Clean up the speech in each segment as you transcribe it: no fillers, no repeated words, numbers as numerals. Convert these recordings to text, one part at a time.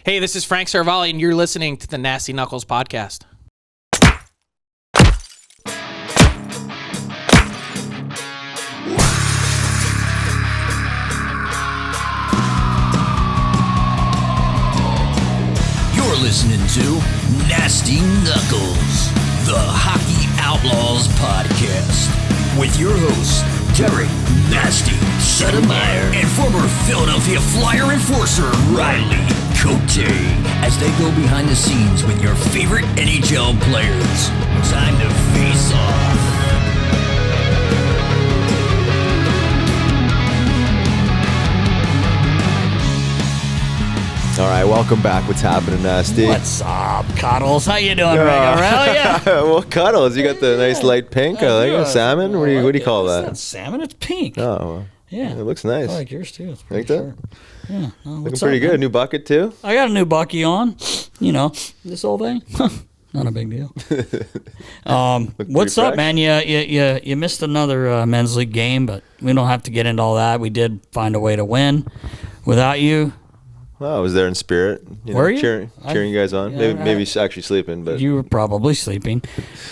Hey, this is Frank Seravalli, and you're listening to the Nasty Knuckles podcast. You're listening to Nasty Knuckles, the Hockey Outlaws podcast, with your hosts, Derek Nasty Settlemyre and former Philadelphia Flyer enforcer Riley Cote, as they go behind the scenes with your favorite NHL players. Time to face off. All right, welcome back. What's happening, Nasty? What's up, Cuddles? How you doing, Aurelia? Well, Cuddles, you got the nice light pink. I like it. Salmon? What do you call It's that? not salmon, it's pink. Oh, well, Yeah. it looks nice. I like yours too. It's Like pretty that? sharp. Yeah. Looking pretty good. New bucket too. I got a new Bucky on. You know, this whole thing. Not a big deal. What's up, fresh. man? You missed another men's league game, but we don't have to get into all that. We did find a way to win without you. Well, I was there in spirit. Were you? Cheering you guys on. Yeah, maybe actually sleeping, but You were probably sleeping.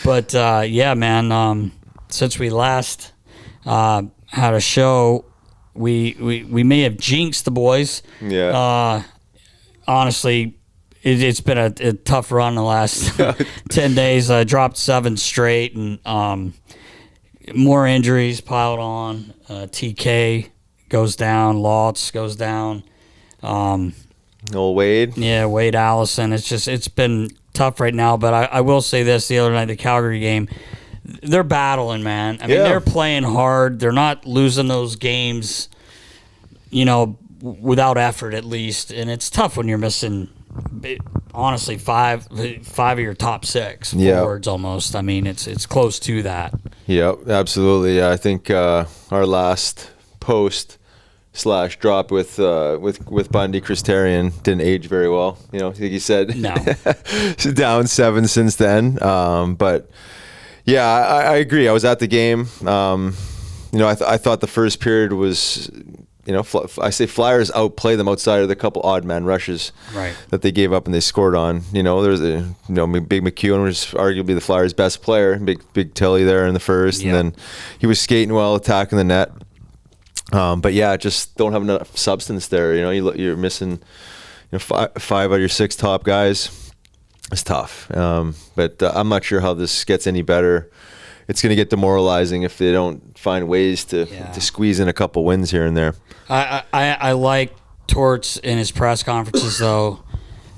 But, yeah, man, since we last had a show, we may have jinxed the boys. yeah. Honestly, it's been a tough run the last 10 days. I dropped 7 straight, and more injuries piled on. TK goes down. Lotz goes down. Old Wade. Yeah, Wade Allison. It's been tough right now, but I will say this: the other night, the Calgary game, they're battling, man. I mean, they're playing hard. They're not losing those games, without effort at least. And it's tough when you're missing, honestly, five of your top 6 forwards almost. I mean, it's close to that. Yep, absolutely. Yeah, I think our last post/drop with Bundy Christarian didn't age very well. I think he said No. down 7 since then. But yeah, I agree. I was at the game. I thought the first period was, I say Flyers outplay them outside of the couple odd man rushes that they gave up and they scored on. There was Big McEwen was arguably the Flyers' best player. Big Tilly there in the first, and then he was skating well, attacking the net. But yeah, just don't have enough substance there. You're missing, 5 out of your 6 top guys. It's tough. But I'm not sure how this gets any better. It's going to get demoralizing if they don't find ways to squeeze in a couple wins here and there. I like Torts in his press conferences though.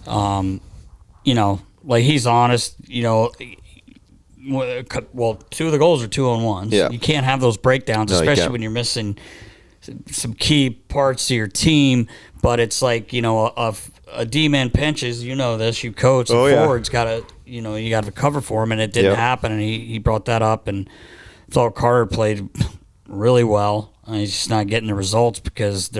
Like he's honest. Well, 2 of the goals are 2-on-1s. Yeah. You can't have those breakdowns, especially when you're missing some key parts to your team. But it's like, a D-man pinches, this, you coach, the forward's got to, you got to cover for him, and it didn't happen, and he brought that up, and thought Carter played really well. He's just not getting the results because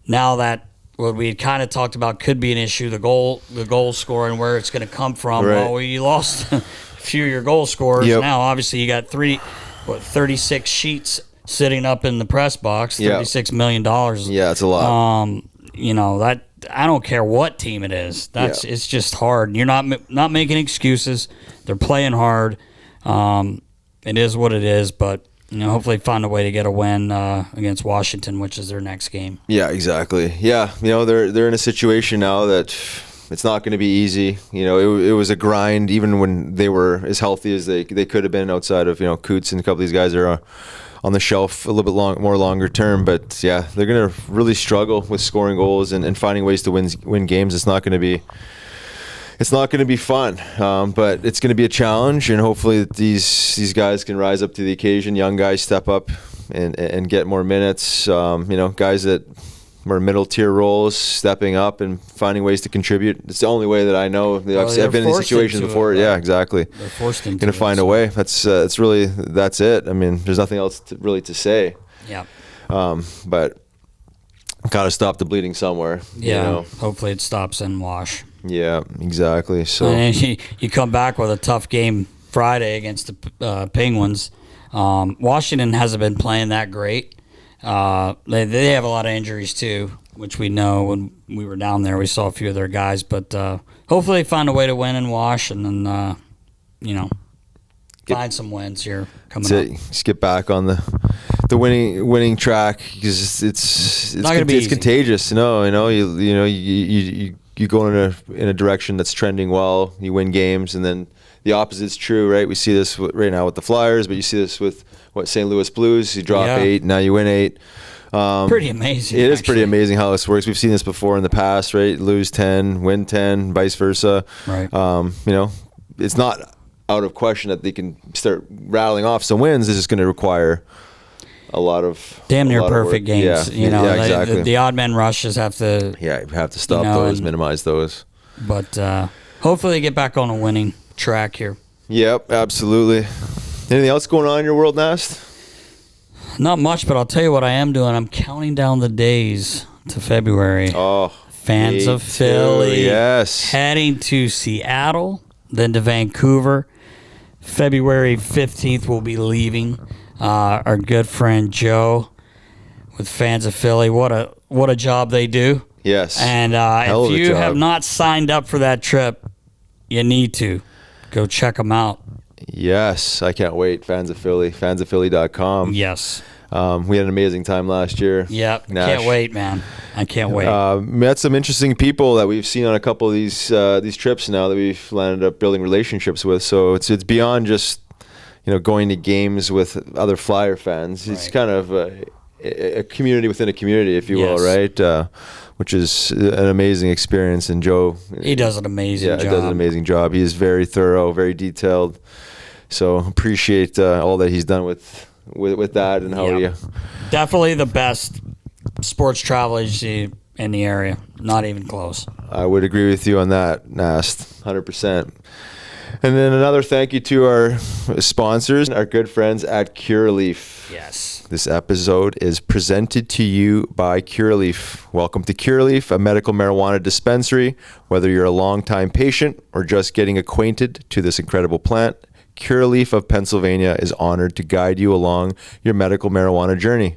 now that what we had kind of talked about could be an issue, the goal scoring, where it's going to come from. Right. Well, you lost a few of your goal scorers. Yep. Now, obviously, you got 36 sheets sitting up in the press box, $36 million. Yeah, it's a lot. That I don't care what team it is. It's just hard. You're not making excuses. They're playing hard. It is what it is, but hopefully find a way to get a win against Washington, which is their next game. Yeah, exactly. Yeah, they're in a situation now that it's not going to be easy. It was a grind even when they were as healthy as they could have been outside of Coots and a couple of these guys are on the shelf a little bit more longer term. But yeah, they're going to really struggle with scoring goals and finding ways to win games. It's not going to be fun, but it's going to be a challenge, and hopefully these guys can rise up to the occasion. Young guys step up and get more minutes. Guys that were middle tier roles stepping up and finding ways to contribute. It's the only way that I know. I've been in these situations before. Yeah, exactly. They're forced into going to find a way. That's it. I mean, there's nothing else to say. Yeah. But got to stop the bleeding somewhere. Yeah. Hopefully it stops and wash. Yeah, exactly. So and you come back with a tough game Friday against the Penguins. Washington hasn't been playing that great. They have a lot of injuries too. which we know when we were down there. We saw a few of their guys, but hopefully they find a way to win and wash, and then find some wins here coming up. Just get back on the winning track, because it's contagious. You go in a direction that's trending well, you win games, and then the opposite's true, right? We see this right now with the Flyers, but you see this with St. Louis Blues. You drop 8, now you win 8. Pretty amazing. It is pretty amazing how this works. We've seen this before in the past, right? Lose 10, win 10, vice versa. Right. It's not out of question that they can start rattling off some wins. It's just going to require a lot of damn near perfect games. Yeah, exactly. The odd man rushes have to. Yeah, you have to stop those, minimize those. But hopefully, they get back on a winning track here. Yep, absolutely. Anything else going on in your world, Nast? Not much, but I'll tell you what I am doing. I'm counting down the days to February. Oh, Fans of Philly. Yes. Heading to Seattle, then to Vancouver. February 15th, we'll be leaving. Our good friend Joe with Fans of Philly. What a job they do. Yes. And if you have not signed up for that trip, you need to. Go check them out. Yes, I can't wait. Fans of Philly, fansofphilly.com. Yes. We had an amazing time last year. Yep. Can't wait, man. I can't wait. Met some interesting people that we've seen on a couple of these trips now that we've landed up building relationships with. So it's beyond just going to games with other Flyer fans. It's kind of a community within a community, if you will, right? Which is an amazing experience. And Joe, he does an amazing job. Yeah, does an amazing job. He is very thorough, very detailed. So appreciate all that he's done with that and how he definitely the best sports travel agency in the area. Not even close. I would agree with you on that, Nast, 100%. And then another thank you to our sponsors, our good friends at Curaleaf. Yes. This episode is presented to you by Curaleaf. Welcome to Curaleaf, a medical marijuana dispensary. Whether you're a longtime patient or just getting acquainted to this incredible plant, Curaleaf of Pennsylvania is honored to guide you along your medical marijuana journey.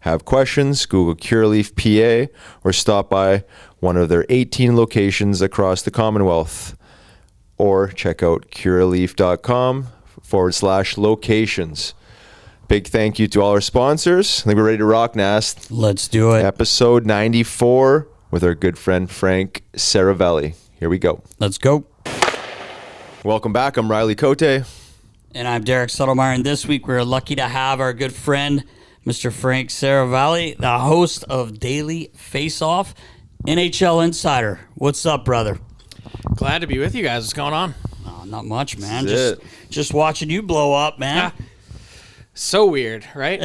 Have questions? Google Curaleaf PA or stop by one of their 18 locations across the Commonwealth. Or check out curaleaf.com/locations. Big thank you to all our sponsors. I think we're ready to rock, Nast. Let's do it. Episode 94 with our good friend Frank Seravalli. Here we go. Let's go. Welcome back. I'm Riley Cote. And I'm Derek Settlemyre. And this week we're lucky to have our good friend, Mr. Frank Seravalli, the host of Daily Faceoff, NHL Insider. What's up, brother? Glad to be with you guys. What's going on? Oh, not much, man. That's Just watching you blow up, man. So weird, right?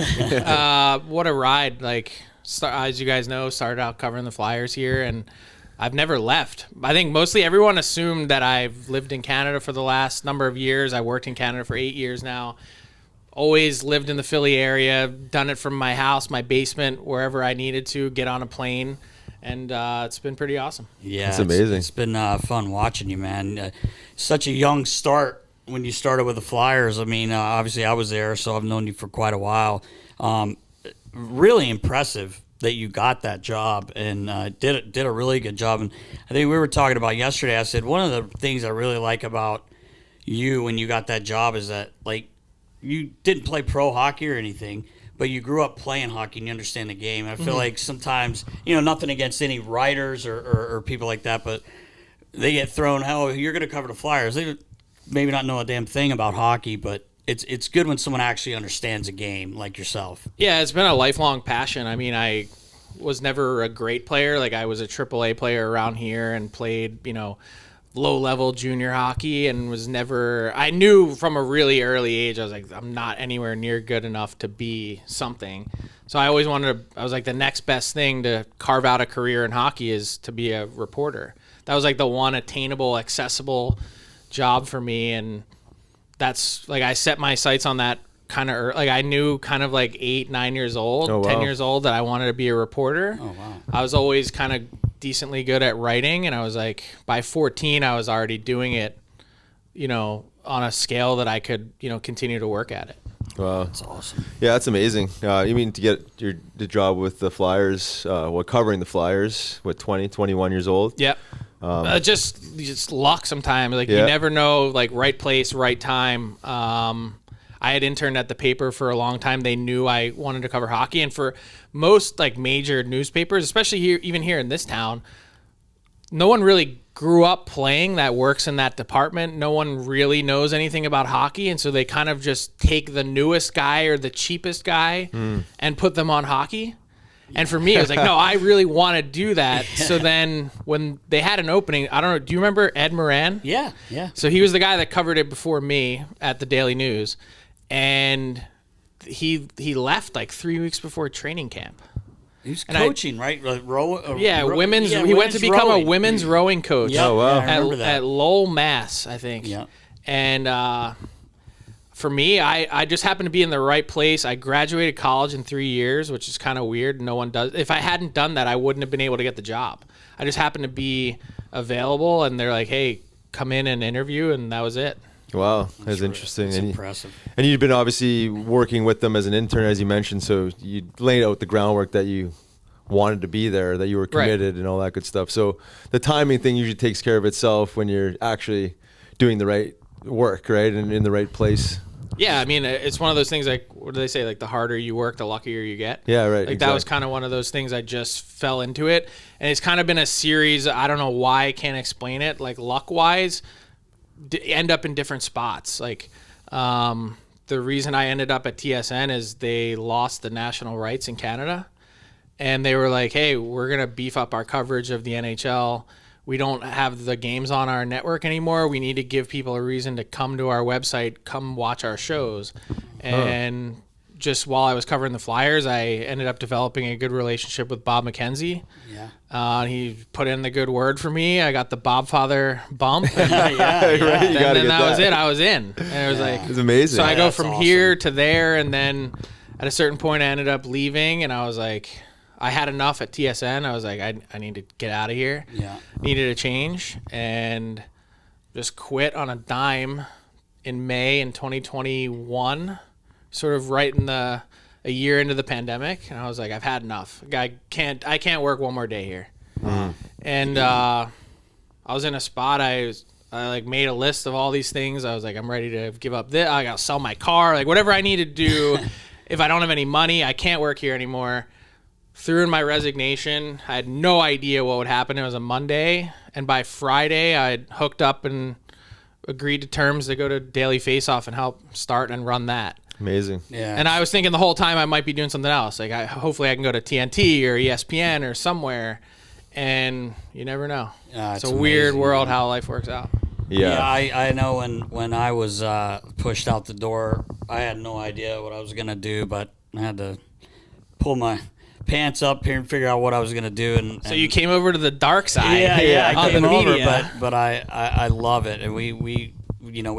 What a ride. As you guys know, started out covering the Flyers here, and I've never left. I think mostly everyone assumed that I've lived in Canada for the last number of years. I worked in Canada for 8 years now. Always lived in the Philly area, done it from my house, my basement, wherever I needed to, get on a plane. And it's been pretty awesome. Yeah, it's amazing. It's been fun watching you, man. Such a young start when you started with the Flyers. I mean, obviously I was there, so I've known you for quite a while. Really impressive that you got that job and did a really good job. And I think we were talking about yesterday. I said one of the things I really like about you when you got that job is that you didn't play pro hockey or anything, but you grew up playing hockey and you understand the game. And I feel like sometimes, nothing against any writers or people like that, but they get thrown, you're going to cover the Flyers. They maybe not know a damn thing about hockey, but it's good when someone actually understands a game like yourself. Yeah, it's been a lifelong passion. I mean, I was never a great player. I was a AAA player around here and played, low-level junior hockey and I knew from a really early age, I was like, I'm not anywhere near good enough to be something. So I always I was like, the next best thing to carve out a career in hockey is to be a reporter. That was the one attainable, accessible job for me. And that's I set my sights on that kind of I knew kind of 8, 9 years old, 10 years old that I wanted to be a reporter. Oh, wow. I was always kind of decently good at writing, and I was by 14 I was already doing it, on a scale that I could, continue to work at it. Wow, that's awesome. Yeah, that's amazing. You mean to get the job with the Flyers? Covering the Flyers? 21 years old? Yep. Just luck sometimes. Like, Yeah. you never know, like, right place, right time. I had interned at the paper for a long time. They knew I wanted to cover hockey. And for most, like, major newspapers, especially even here in this town, no one really grew up playing that works in that department. No one really knows anything about hockey. And so they kind of just take the newest guy or the cheapest guy and put them on hockey. And for me, I was like, no, I really want to do that. So then when they had an opening, I don't know, do you remember Ed Moran? Yeah. So he was the guy that covered it before me at the Daily News. And he left like 3 weeks before training camp. He was coaching, right? Like Women's. He went to become rowing. a women's rowing coach. Oh, wow. Yeah, I remember that. At Lowell, Mass, I think. Yeah. And for me, I just happened to be in the right place. I graduated college in 3 years, which is kind of weird. No one does. If I hadn't done that, I wouldn't have been able to get the job. I just happened to be available, and they're like, hey, come in and interview, and that was it. Wow, that's interesting. That's And impressive. And you've been obviously working with them as an intern, as you mentioned, so you laid out the groundwork that you wanted to be there, that you were committed and all that good stuff. So the timing thing usually takes care of itself when you're actually doing the right work, right, and in the right place. Yeah, I mean, it's one of those things, like, what do they say? Like, the harder you work, the luckier you get. Yeah, right. Like, that was kind of one of those things. I just fell into it. And it's kind of been a series. I don't know why I can't explain it. Like, luck-wise, end up in different spots. Like, the reason I ended up at TSN is they lost the national rights in Canada. And they were like, hey, we're going to beef up our coverage of the NHL. We don't have the games on our network anymore. We need to give people a reason to come to our website, come watch our shows. And just while I was covering the Flyers, I ended up developing a good relationship with Bob McKenzie. Yeah. He put in the good word for me. I got the Bobfather bump. And Right, you gotta then get that was it. I was in. And it was like, It's amazing. so I go That's from awesome. here to there, and then at a certain point I ended up leaving, and I was like, I had enough at TSN. I was like, I need to get out of here. Yeah. Needed a change, and just quit on a dime in May in 2021, sort of right in a year into the pandemic. And I was like, I've had enough. I can't work one more day here. And I was in a spot. I like made a list of all these things. I was like, I'm ready to give up this. I got to sell my car, like whatever I need to do. If I don't have any money, I can't work here anymore. Threw in my resignation. I had no idea what would happen. It was a Monday, and by Friday, I had hooked up and agreed to terms to go to Daily Faceoff and help start and run that. Amazing. Yeah. And I was thinking the whole time I might be doing something else. Like, hopefully I can go to TNT or ESPN or somewhere, and you never know. It's a weird amazing, world man. how life works out. Yeah. I know when I was pushed out the door, I had no idea what I was going to do, but I had to pull my pants up here and figure out what I was going to do. And So you came over to the dark side. I on came the over, media. but I love it. And we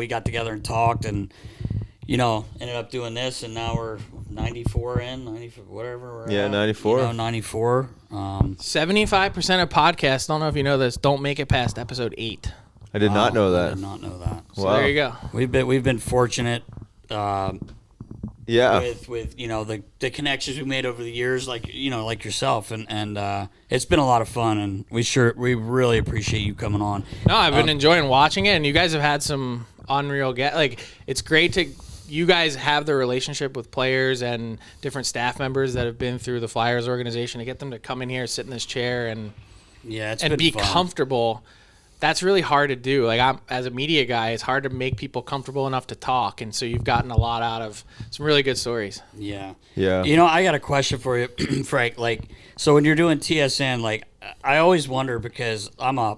got together and talked and, ended up doing this, and now we're 94 in, 94, whatever. We're Yeah, at, 94. 94. 75% of podcasts, don't know if you know this, don't make it past episode 8. I did not know I that. did not know that. So Wow. there you go. We've been fortunate. Yeah. With the connections we made over the years, like yourself, and it's been a lot of fun, and we really appreciate you coming on. No, I've been enjoying watching it, and you guys have had some unreal it's great to you guys have the relationship with players and different staff members that have been through the Flyers organization, to get them to come in here, sit in this chair, and It's and been be fun. comfortable. That's really hard to do. Like, as a media guy, it's hard to make people comfortable enough to talk, and so you've gotten a lot out of some really good stories. Yeah. Yeah. I got a question for you, Frank. Like, so when you're doing TSN, like, I always wonder, because I'm a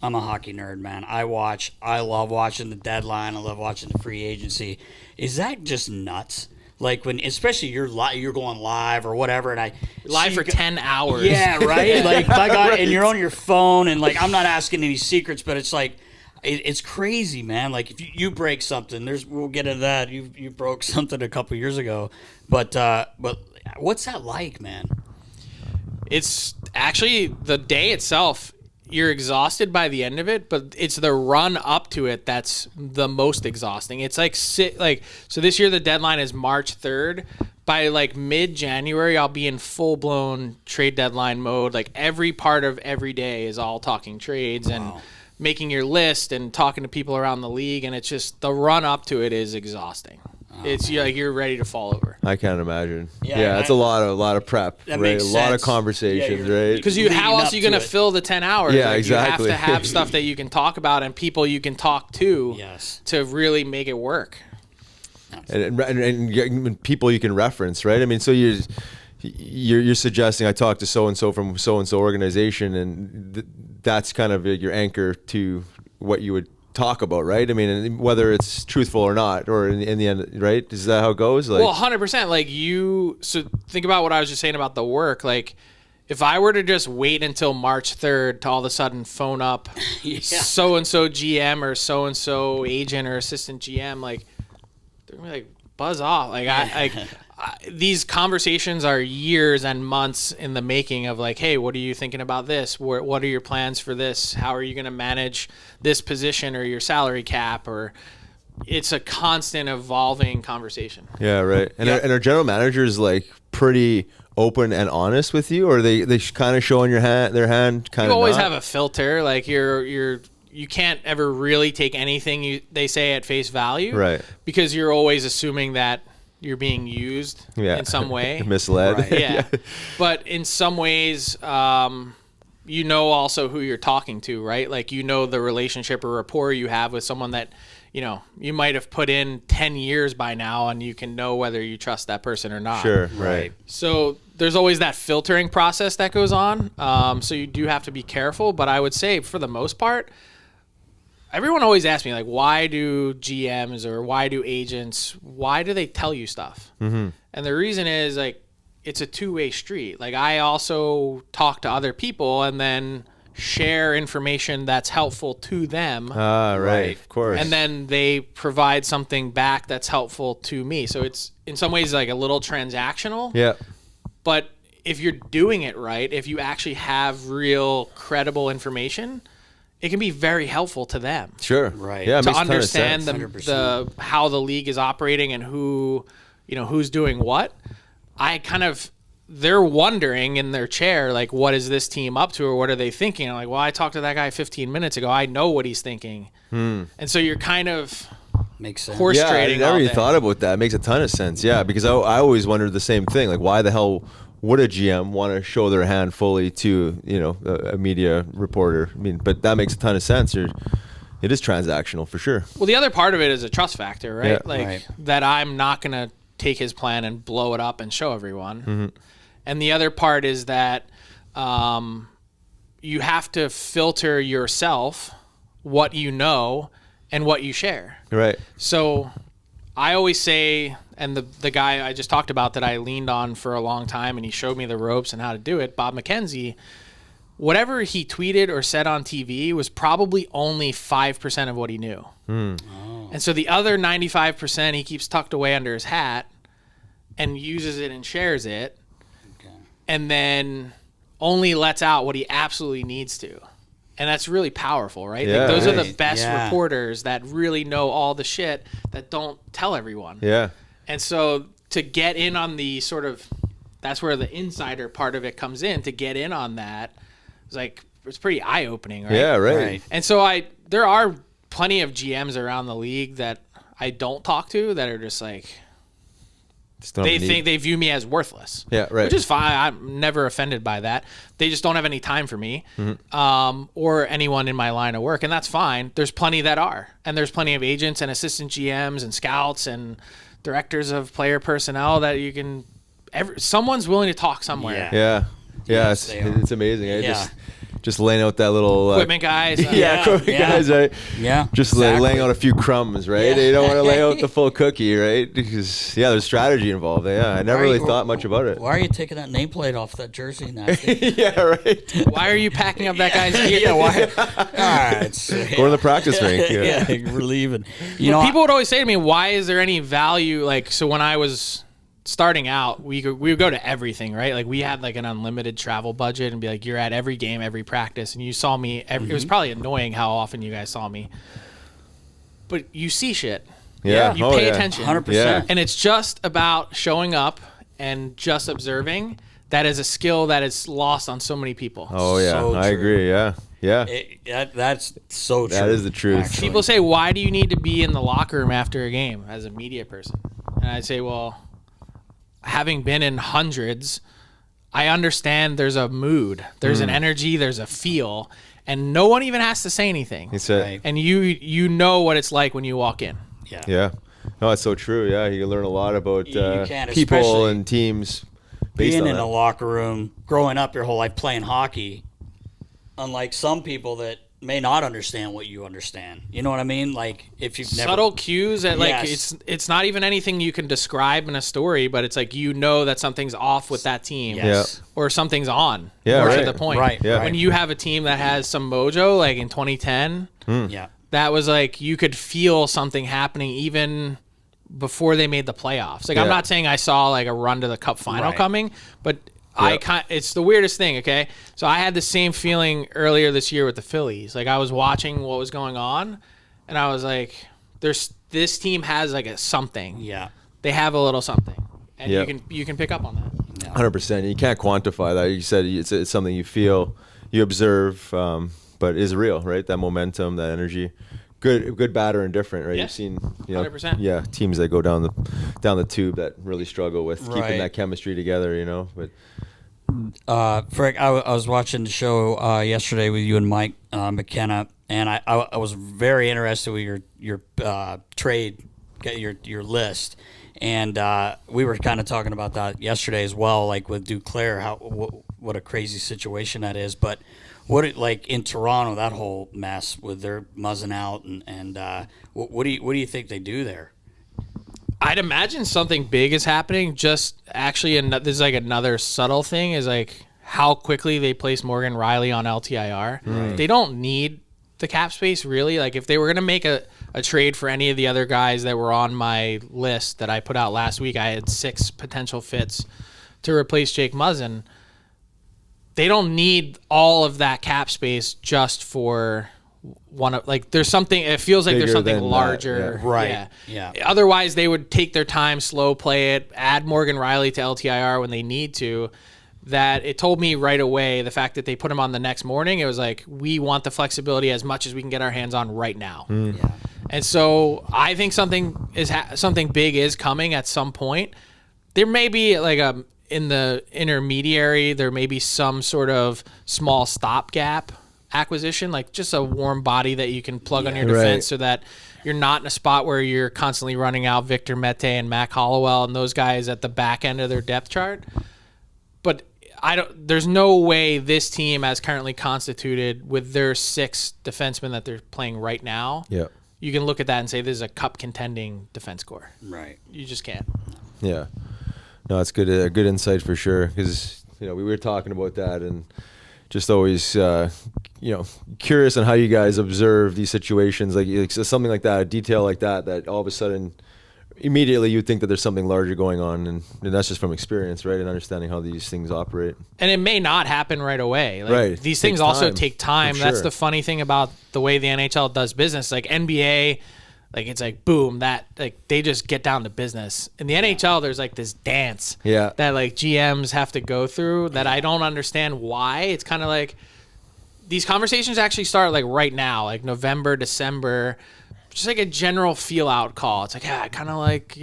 hockey nerd, man. I love watching the deadline. I love watching the free agency. Is that just nuts? Like, when, especially you're going live or whatever, and Live for 10 hours. Yeah, right. Like, my God, and you're on your phone, and like, I'm not asking any secrets, but it's like, it's crazy, man. Like, if you break something, we'll get into that. You broke something a couple years ago, but what's that like, man? It's actually, the day itself you're exhausted by the end of it, but it's the run up to it that's the most exhausting. It's like so this year the deadline is March 3rd. By like mid-January, I'll be in full-blown trade deadline mode. Like every part of every day is all talking trades and making your list and talking to people around the league, and it's just the run up to it is exhausting. It's like you're ready to fall over. I can't imagine. Yeah, it's a lot of prep, right? A lot of conversations, right? Because how else are you going to fill the 10 hours? Yeah, exactly. You have to have stuff that you can talk about and people you can talk to to really make it work. And people you can reference, right? I mean, so you're suggesting I talk to so and so from so and so organization, and that's kind of your anchor to what you would talk about, right? I mean, whether it's truthful or not, or in the end, right? Is that how it goes? Like, well, 100%. Like so think about what I was just saying about the work. Like, if I were to just wait until March 3rd to all of a sudden phone up so and so GM or so and so agent or assistant GM, like, they're gonna be like, buzz off. Like these conversations are years and months in the making of like, hey, what are you thinking about this? What are your plans for this? How are you going to manage this position or your salary cap? Or it's a constant evolving conversation. Yeah, right. And are general managers like pretty open and honest with you, or they kind of showing their hand kind of? You always have a filter. Like you can't ever really take anything they say at face value, right? Because you're always assuming that you're being used in some way, misled. Right. Yeah, but in some ways, you know also who you're talking to, right? Like you know the relationship or rapport you have with someone that you might have put in 10 years by now, and you can know whether you trust that person or not. Sure, right. So there's always that filtering process that goes on. So you do have to be careful, but I would say for the most part, everyone always asks me, like, why do GMs or why do agents, why do they tell you stuff? Mm-hmm. And the reason is, like, it's a two-way street. Like, I also talk to other people and then share information that's helpful to them. Right, of course. And then they provide something back that's helpful to me. So it's, in some ways, like a little transactional. Yeah. But if you're doing it right, if you actually have real credible information, it can be very helpful to them. Sure. Right. Yeah, to understand the how the league is operating and who's doing what. They're wondering in their chair, like, what is this team up to, or what are they thinking? I'm like, well, I talked to that guy 15 minutes ago. I know what he's thinking. And so you're kind of makes sense. horse trading. I never even thought about that. It makes a ton of sense. Yeah, because I always wondered the same thing. Like, why the hell would a GM want to show their hand fully to a media reporter? I mean, but that makes a ton of sense. It is transactional for sure. Well, the other part of it is a trust factor, right? Yeah. Like that I'm not going to take his plan and blow it up and show everyone. Mm-hmm. And the other part is that you have to filter yourself, what you know and what you share. Right. So I always say, and the guy I just talked about that I leaned on for a long time and he showed me the ropes and how to do it, Bob McKenzie, whatever he tweeted or said on TV was probably only 5% of what he knew. And so the other 95% he keeps tucked away under his hat and uses it and shares it. And then only lets out what he absolutely needs to. And that's really powerful, right? Yeah, like those are the best reporters that really know all the shit that don't tell everyone. Yeah. And so to get in on the sort of, that's where the insider part of it comes in, to get in on that, it's pretty eye-opening, right? Yeah, right. And so there are plenty of GMs around the league that I don't talk to that are just like, they view me as worthless. Yeah, right. Which is fine. I'm never offended by that. They just don't have any time for me, or anyone in my line of work, and that's fine. There's plenty that are, and there's plenty of agents and assistant GMs and scouts and directors of player personnel that you can. Someone's willing to talk somewhere. Yeah. Yes, it's amazing. Just laying out that little equipment guys. Equipment guys, right? Yeah, just laying out a few crumbs, right? Yeah. You don't want to lay out the full cookie, right? Because there's strategy involved. Yeah, I never really thought much about it. Why are you taking that nameplate off that jersey now? Yeah, right. Why are you packing up that guy's gear? Yeah, why? All right, going to the practice rink. We're leaving. People would always say to me, "Why is there any value?" Like, so when I was starting out, we would go to everything, right? Like we had like an unlimited travel budget and be like, you're at every game, every practice, and you saw me. It was probably annoying how often you guys saw me, but you see shit. Yeah. You pay attention. 100%. Yeah. And it's just about showing up and just observing. That is a skill that is lost on so many people. Oh yeah, So I true. agree. Yeah. That's so true. That is the truth. actually. People say, why do you need to be in the locker room after a game as a media person? And I say, well, having been in hundreds, I understand there's a mood, there's an energy, there's a feel, and no one even has to say anything. He said, Right. And you know what it's like when you walk in. yeah. No, it's so true. Yeah, you can learn a lot about You can, people especially and teams based being on in that. a locker room, growing up your whole life playing hockey, unlike some people that may not understand what you understand. You know what I mean? Like if you've never Subtle cues that like Yes. it's not even anything you can describe in a story, but it's like you know that something's off with that team. Yes. Or something's on. Yeah, more right. to the point. Right, Yeah. When you have a team that has some mojo, like in 2010, Yeah. that was like you could feel something happening even before they made the playoffs. Like I'm Yeah. not saying I saw like a run to the cup final Right. coming, but Yeah. it's the weirdest thing, okay? So I had the same feeling earlier this year with the Phillies. Like I was watching what was going on and I was like this team has like a something. Yeah. They have a little something. And Yeah. you can pick up on that. 100%. You can't quantify that. You said it's something you feel, you observe, but is real, right? That momentum, that energy, good, bad, or indifferent, right? Yeah. You've seen, 100%. yeah, teams that go down the tube that really struggle with Right. keeping that chemistry together, But Frank, I was watching the show yesterday with you and Mike McKenna, and I was very interested with your trade, your list, and we were kind of talking about that yesterday as well, like with Duclair, what a crazy situation that is. But like in Toronto, that whole mess with their muzzing out, and what do you think they do there? I'd imagine something big is happening. Just actually, this is like another subtle thing is like how quickly they place Morgan Riley on LTIR. They don't need the cap space really. Like if they were gonna make a trade for any of the other guys that were on my list that I put out last week, I had 6 potential fits to replace Jake Muzzin. They don't need all of that cap space just for one of like there's something it feels like Bigger there's something than that, larger yeah. Right. Yeah. Otherwise they would take their time, slow play it, add Morgan Riley to LTIR when they need to. That it told me right away, the fact that they put him on the next morning, it was like we want the flexibility as much as we can get our hands on right now. Yeah. And so I think something big is coming at some point. There may be like in the intermediary, there may be some sort of small stopgap acquisition, like just a warm body that you can plug on your defense Right. so that you're not in a spot where you're constantly running out Victor Mete and Mac Hollowell and those guys at the back end of their depth chart. But there's no way this team as currently constituted with their 6 defensemen that they're playing right now. Yeah. You can look at that and say this is a cup contending defense corps. Right. You just can't. Yeah. No, it's good. Good insight for sure. Because we were talking about that and just always curious on how you guys observe these situations, like something like that, a detail like that all of a sudden, immediately you think that there's something larger going on, and that's just from experience, right, and understanding how these things operate. And it may not happen right away. Like, Right. These Takes things also time, take time. for That's sure. the funny thing about the way the NHL does business. Like NBA, like it's like boom, that like they just get down to business. In the NHL, there's like this dance Yeah. that like GMs have to go through that I don't understand why. It's kind of like these conversations actually start like right now, like November, December, just like a general feel out call. It's like, I kind of like,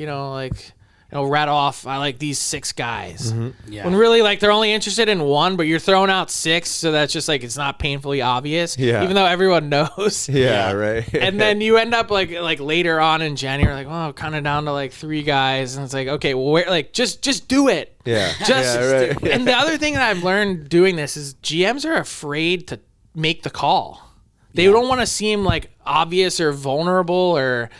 rattle off, I like these 6 guys. Yeah. When really, like, they're only interested in 1, but you're throwing out 6, so that's just like it's not painfully obvious, Yeah. even though everyone knows. Yeah, right. And then you end up like later on in January, like, oh, kind of down to like 3 guys, and it's like, okay, well, where, like, just do it. Yeah. Just Yeah, right. And the other thing that I've learned doing this is GMs are afraid to make the call. They don't want to seem like obvious or vulnerable or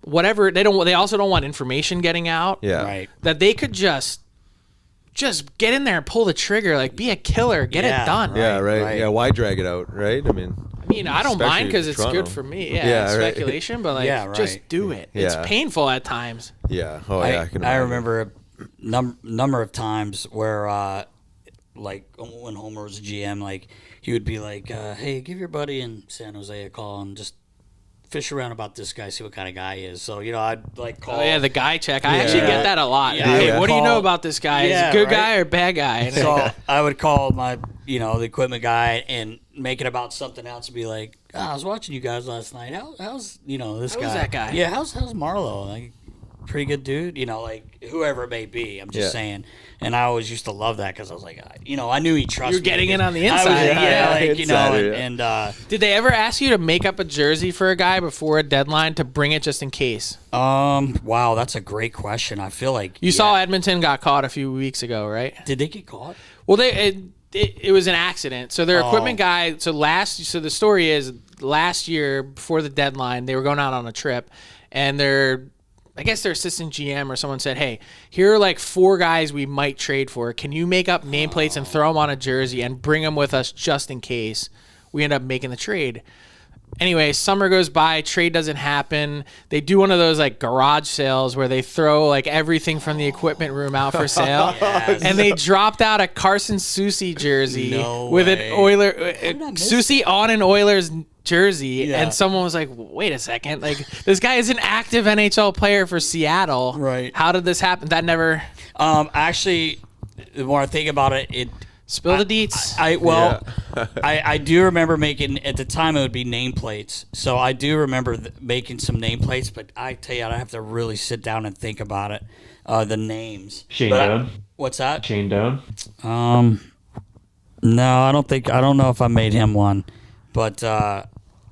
whatever. They also don't want information getting out. Yeah. Right. That they could just get in there and pull the trigger, like be a killer, get Yeah, it done. Yeah, right. Right. Yeah, why drag it out, right? I mean, I don't Especially mind because it's Toronto. good for me. Yeah, Yeah, right. speculation, but like Yeah, right. just do it. Yeah. It's painful at times. yeah. Oh, yeah. I can I imagine. remember number of times where, like when Homer was a GM, like he would be like, "Hey, give your buddy in San Jose a call and just fish around about this guy, see what kind of guy he is." So I'd like call. Oh yeah, the guy check. I actually get that a lot. Yeah. Hey, what do you know about this guy? Is he a good guy or bad guy? And so I would call my the equipment guy and make it about something else and be like, I was watching you guys last night. How's this guy? How's that guy? Yeah, how's Marlo? Like, pretty good dude. Like whoever it may be. I'm just saying. And I always used to love that because I was like, I knew he trusted me. You're getting in on the inside. Did they ever ask you to make up a jersey for a guy before a deadline to bring it just in case? Wow, that's a great question. I feel like you saw Edmonton got caught a few weeks ago, right? Did they get caught? Well, it was an accident. So their equipment guy. So the story is last year before the deadline, they were going out on a trip, and I guess their assistant GM or someone said, "Hey, here are like 4 guys we might trade for. Can you make up nameplates and throw them on a jersey and bring them with us just in case we end up making the trade?" Anyway, summer goes by, trade doesn't happen. They do one of those like garage sales where they throw like everything from the equipment room out for sale. Yes. And they dropped out a Carson Soucy jersey with an Soucy on an Oilers jersey, and someone was like, "Wait a second! Like this guy is an active NHL player for Seattle. Right? How did this happen?" That never. Actually, the more I think about it, spill the deets. I do remember making at the time it would be nameplates. So I do remember making some nameplates, but I tell you, I have to really sit down and think about it. The names. Shane Doan. What's that? Shane Doan. No, I don't know if I made him one, but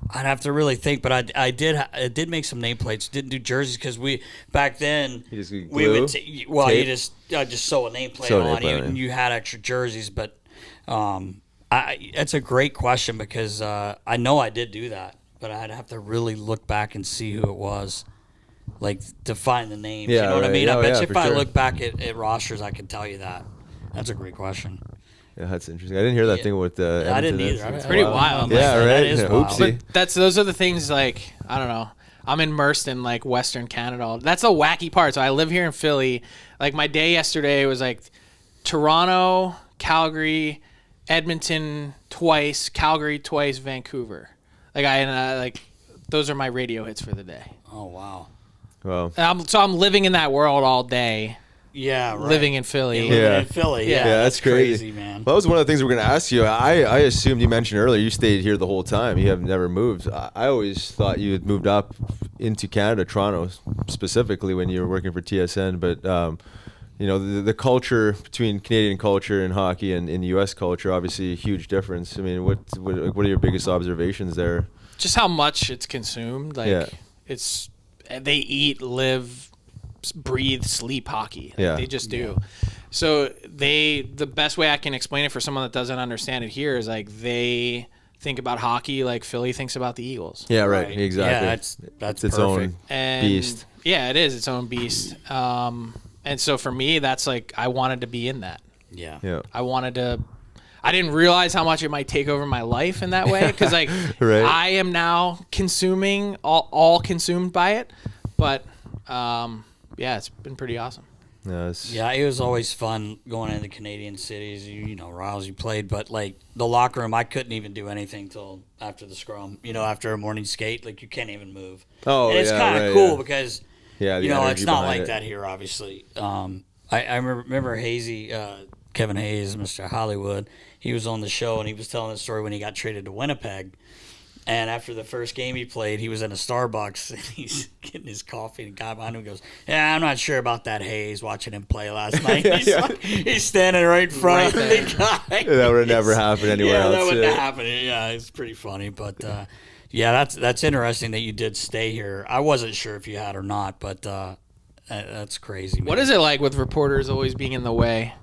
I'd have to really think. But I did make some nameplates. Didn't do jerseys because back then you just glue, we would you just sew a nameplate on. You had extra jerseys, but that's a great question because I know I did do that, but I'd have to really look back and see who it was, like to find the names. Yeah, you know what I mean? I bet you if I look back at rosters, I can tell you that. That's a great question. Yeah, that's interesting. I didn't hear that thing with the. I didn't either. It's pretty wild. Yeah, right. That is wild. Oopsie. But those are the things like I don't know. I'm immersed in like Western Canada. That's the wacky part. So I live here in Philly. Like my day yesterday was like Toronto, Calgary, Edmonton twice, Calgary twice, Vancouver. Like those are my radio hits for the day. Oh wow. Well. I'm living in that world all day. Yeah, right. Living in Philly. In Philly. Yeah, that's crazy, man. Well, that was one of the things we were going to ask you. I assumed you mentioned earlier you stayed here the whole time. You have never moved. I always thought you had moved up into Canada, Toronto specifically when you were working for TSN. But the culture between Canadian culture and hockey and in U.S. culture, obviously a huge difference. I mean, what are your biggest observations there? Just how much it's consumed. Like they eat, live, breathe, sleep hockey. They just do. So the best way I can explain it for someone that doesn't understand it here is like they think about hockey like Philly thinks about the Eagles. Yeah, right. Exactly. Yeah, that's its perfect. own beast. Yeah, it is its own beast. And so for me, that's like I wanted to be in that. Yeah. I didn't realize how much it might take over my life in that way because like right. I am now consuming all consumed by it, but it's been pretty awesome. Yeah, it was always fun going into Canadian cities. Riles you played, but like the locker room, I couldn't even do anything till after the scrum. After a morning skate, like you can't even move. Oh, and it's kind of cool because it's not like that here, obviously. I remember Hazy, Kevin Hayes, Mr. Hollywood. He was on the show and he was telling the story when he got traded to Winnipeg. And after the first game he played, he was in a Starbucks and he's getting his coffee. And the guy behind him goes, "Yeah, I'm not sure about that Hayes watching him play last night." He's standing right in front of the guy. That would have never happened anywhere else. Yeah, that wouldn't have happened. Yeah, it's pretty funny. But, that's interesting that you did stay here. I wasn't sure if you had or not, but that's crazy, man. What is it like with reporters always being in the way?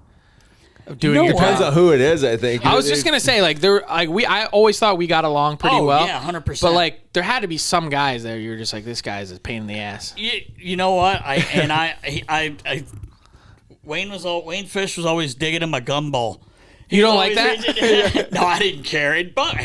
Depends on who it is, I think. I was just gonna say, I always thought we got along pretty well. Yeah, 100%. But there had to be some guys there you're just like, this guy's a pain in the ass. You know what? Wayne Fish was always digging in my gumball. You don't like that? No, I didn't care. It bothered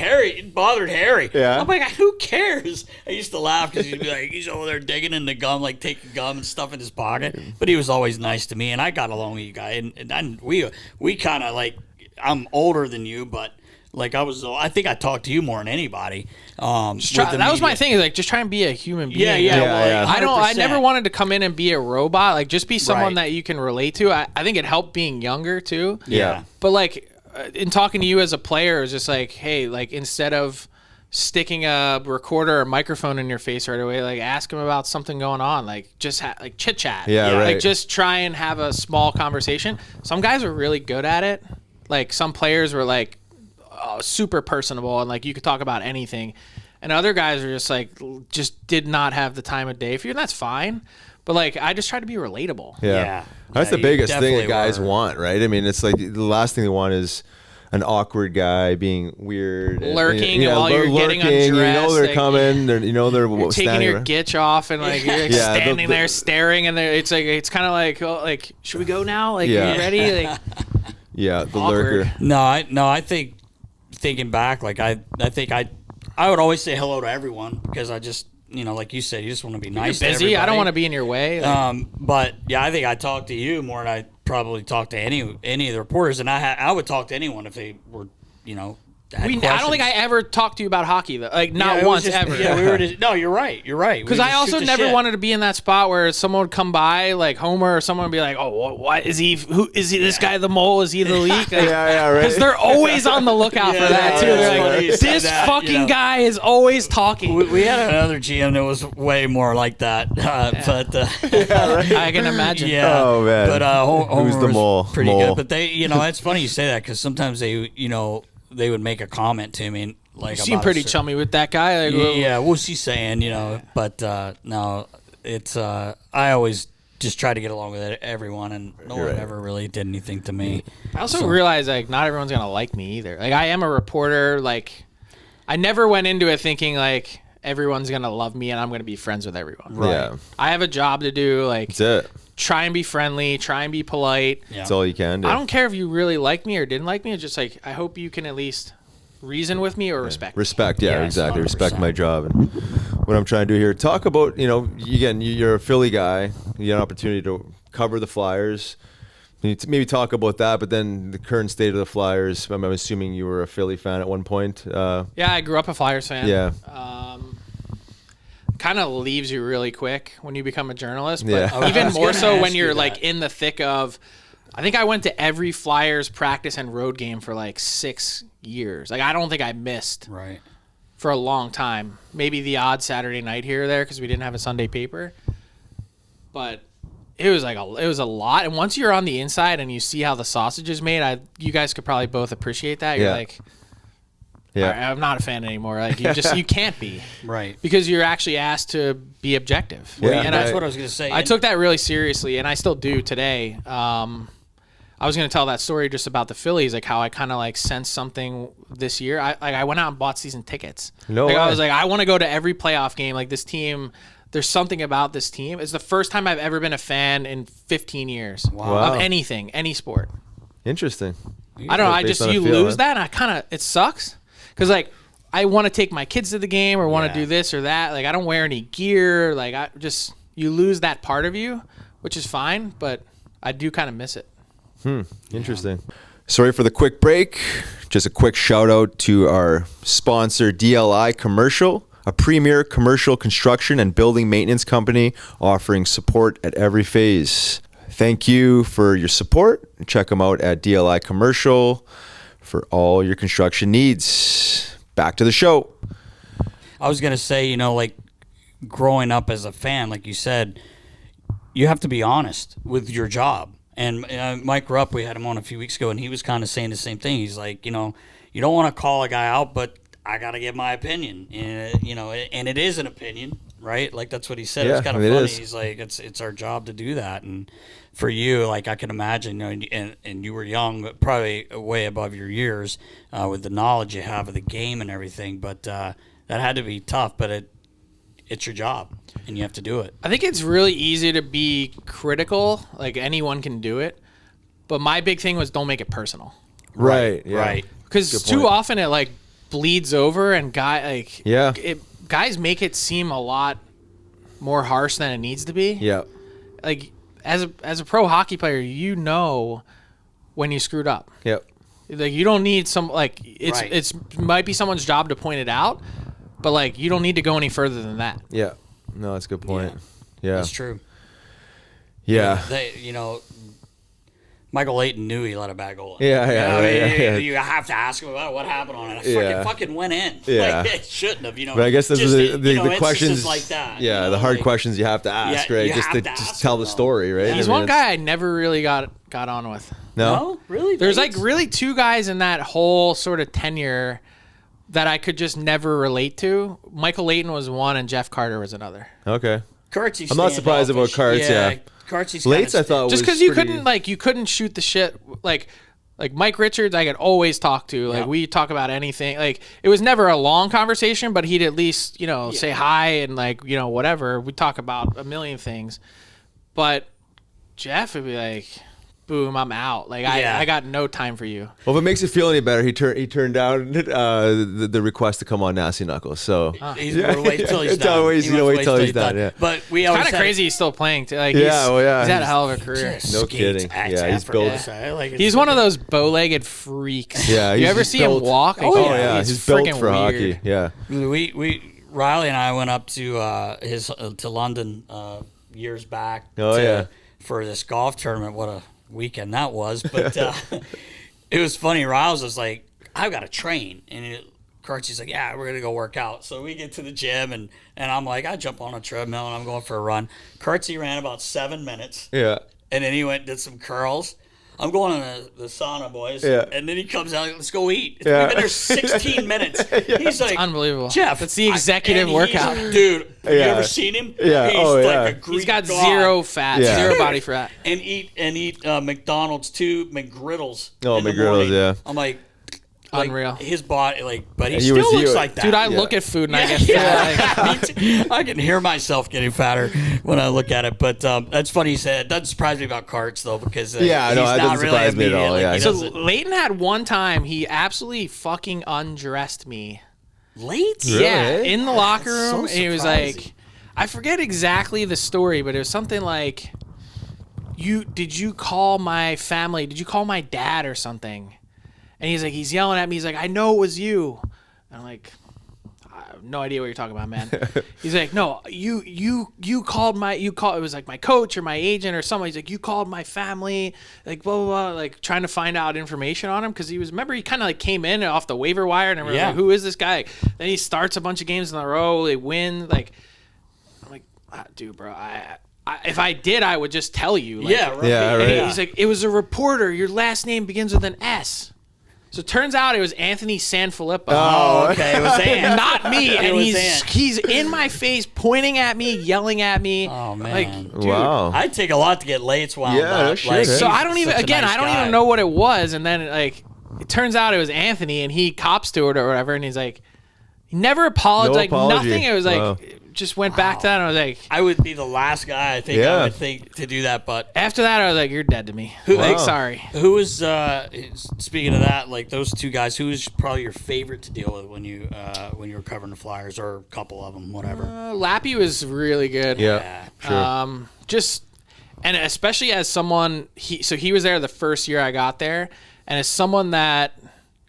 Harry. Yeah. I'm like, who cares? I used to laugh because he'd be like, he's over there digging in the gum, like taking gum and stuff in his pocket. But he was always nice to me, and I got along with you guys. And we kind of like, I'm older than you, but like I think I talked to you more than anybody. That was my thing. Is like just try and be a human being. Yeah. I never wanted to come in and be a robot. Like just be someone Right. that you can relate to. I think it helped being younger too. Yeah. But like in talking to you as a player, it's just like, hey, like instead of sticking a recorder or microphone in your face right away, like ask them about something going on. Like just like chit chat. Yeah, right. Like just try and have a small conversation. Some guys are really good at it. Like some players were like super personable and like you could talk about anything, and other guys are just like just did not have the time of day for you, and that's fine. But like I just try to be relatable. Yeah. That's the you biggest thing definitely that guys were. want, right? I mean, it's like the last thing they want is an awkward guy being weird, Lurking while you're getting lurking, you know undressed, they're like, coming, they're You're taking standing your around. gitch off and like you're like Yeah, standing there staring, and it's like it's kind of like, oh, like should we go now? Like Yeah. are you ready? Like Yeah, the Awkward. lurker. No, I think thinking back, like I think I would always say hello to everyone because I just, like you said, you just want to be nice. busy. To everybody. I don't want to be in your way. Like, But yeah, I think I talked to you more than I probably talked to any of the reporters, and I would talk to anyone if they were, had I don't questions. think I ever talked to you about hockey though. Like not Yeah, it was once just- ever. Yeah, we were just, no, you're right. You're right. Because I also never wanted to be in that spot where someone would come by, like Homer, or someone would be like, "Oh, what is he? Who is he? This guy, the mole? Is he the leak?" Like, Yeah, right. Because they're always on the lookout for that too. that's They're funny like, you said "This that, fucking guy is always talking." We had another GM that was way more like that, but I can imagine. yeah. Oh, man. But Homer Who's the was mole? pretty Mole. good. But they, it's funny you say that because sometimes they would make a comment to me like You seem about pretty a cer- chummy with that guy. Like, well, Yeah, what's he saying? But no, it's I always just try to get along with everyone, and no one Right. ever really did anything to me. I also realize like not everyone's gonna like me either. Like I am a reporter. Like I never went into it thinking like everyone's gonna love me and I'm gonna be friends with everyone. Yeah, I have a job to do. Like that's it. try and be friendly. Try and be polite. Yeah. That's all you can do. I don't care if you really like me or didn't like me. It's just like I hope you can at least reason with me or respect me. Respect, yeah, Yes, exactly. 100%. Respect my job and what I'm trying to do here. Talk about, again, you're a Philly guy. You get an opportunity to cover the Flyers. You need to maybe talk about that, but then the current state of the Flyers. I'm assuming you were a Philly fan at one point. Yeah, I grew up a Flyers fan. Yeah. Kind of leaves you really quick when you become a journalist, but Yeah. I even was more gonna so ask when you you're that. like in the thick of. I think I went to every Flyers practice and road game for like 6 years. Like I don't think I missed Right. for a long time. Maybe the odd Saturday night here or there because we didn't have a Sunday paper. But it was it was a lot. And once you're on the inside and you see how the sausage is made, you guys could probably both appreciate that. You're Yeah. like, Yeah. "All right, I'm not a fan anymore. Like you can't be Right. because you're actually asked to be objective. Yeah, and That's right. what I was gonna say. I took that really seriously, and I still do today. I was going to tell that story just about the Phillies, like how I kind of like sensed something this year. I went out and bought season tickets. No like, I way. was like, I want to go to every playoff game. Like this team, there's something about this team. It's the first time I've ever been a fan in 15 years Wow. of anything, any sport. Interesting. I don't know. I Based just on a you feel, lose huh? that, and it sucks because like I want to take my kids to the game or want to Yeah. do this or that. Like I don't wear any gear. Like you lose that part of you, which is fine, but I do kind of miss it. Interesting. Sorry for the quick break. Just a quick shout out to our sponsor, DLI Commercial, a premier commercial construction and building maintenance company offering support at every phase. Thank you for your support. Check them out at DLI Commercial for all your construction needs. Back to the show. I was gonna say, like growing up as a fan, like you said, you have to be honest with your job. And Mike Rupp, we had him on a few weeks ago, and he was kind of saying the same thing. He's like, you don't want to call a guy out, but I got to give my opinion. And, and it is an opinion, right? Like that's what he said. It was Yeah, kind of it funny. is. He's like, it's our job to do that. And for you, like I can imagine, and you were young, but probably way above your years with the knowledge you have of the game and everything. But that had to be tough. But it's your job, and you have to do it. I think it's really easy to be critical. Like anyone can do it. But my big thing was don't make it personal. Right. Yeah. Right. Because too often it like bleeds over, and guys make it seem a lot more harsh than it needs to be. Yeah. Like as a pro hockey player, you know when you screwed up. Yep. Like you don't need some like it's might be someone's job to point it out, but like you don't need to go any further than that. Yeah. No, that's a good point. Yeah. That's true. Yeah. Michael Layton knew he let a bad goal in. You have to ask him about what happened on it. It fucking went in. Yeah. Like, it shouldn't have, But I guess those are the questions like that. Yeah, the hard questions you have to ask, right? Just to tell the story, right? He's one guy I never really got on with. No? Really? There's like really two guys in that whole sort of tenure that I could just never relate to. Michael Layton was one, and Jeff Carter was another. Okay. Kurtz, I'm not surprised about Kurtz, yeah. Lates, I thought just because you couldn't shoot the shit like Mike Richards I could always talk to, like we talk about anything, like it was never a long conversation, but he'd at least say hi and like whatever, we talk about a million things. But Jeff would be like, boom, I'm out. Like I got no time for you. Well, if it makes you feel any better, he turned down the request to come on Nasty Knuckles. So he's gonna wait till he's done. Wait till he's done. Yeah. But we always kind of crazy. He's still playing too. Like, he's had a hell of a career. No kidding. Yeah, he's built. He's one of those bow-legged freaks. Yeah, you ever see him walk? Oh yeah, he's built for hockey. Yeah. We Riley and I went up to to London years back. For this golf tournament. What a weekend that was, but it was funny. Riles was like, I've got to train, and Kurtzy's like, yeah, we're gonna go work out. So we get to the gym, and I'm like, I jump on a treadmill and I'm going for a run. Kurtzy ran about 7 minutes, and then he went and did some curls. I'm going in the sauna, boys. Yeah. And then he comes out, let's go eat. We've been there 16 minutes. He's like, it's unbelievable. Jeff, it's the executive workout. Dude, have you ever seen him? Yeah. He's like a Greek He's got god. zero fat, zero body fat. And eat McDonald's too, McGriddles. Oh, McGriddles, yeah. I'm like, unreal. His body, but he And still you looks like that. Dude, I look at food and I get fat. I can hear myself getting fatter when I look at it. But that's funny you said. It doesn't surprise me about Kurtz, though, because he's that not doesn't really surprise me at all. Yeah. So Leighton had one time, he absolutely fucking undressed me. Late? Really? Yeah, in the locker That's room. so And he was surprising. like, I forget exactly the story, but it was something like, did you call my family? Did you call my dad or something? And he's yelling at me. He's like, I know it was you. And I'm like, I have no idea what you're talking about, man. He's like, no, you called it was like my coach or my agent or someone. He's like, you called my family, like blah, blah, blah, like trying to find out information on him. Cause he kind of like came in off the waiver wire and everyone's like, who is this guy? Then he starts a bunch of games in a row. They win. Like, I'm like, dude, bro, if I did, I would just tell you. Like, Yeah, right. Yeah, right. and he's like, it was a reporter. Your last name begins with an S. So it turns out it was Anthony Sanfilippo. Oh, okay. It was Ant. Not me. It And was he's Ant. he's in my face, pointing at me, yelling at me. Oh, man. Like, dude. Wow. I'd take a lot to get Lates wound Yeah, up. no shit, So eh? I don't even, such a again, nice I don't guy. even know what it was. And then, like, it turns out it was Anthony, and he cops to it or whatever. And he's like, he never apologized. No Like, apology. nothing. It was like, Wow. just went back to that. And I was like, I would be the last guy, I think, Yeah. I would think to do that. But after that, I was like, you're dead to me. Wow. Like, sorry. who was, speaking of that, like those two guys, who was probably your favorite to deal with when you were covering the Flyers, or a couple of them, whatever? Lappy was really good. Yeah. Sure. And especially as someone, he was there the first year I got there, and as someone that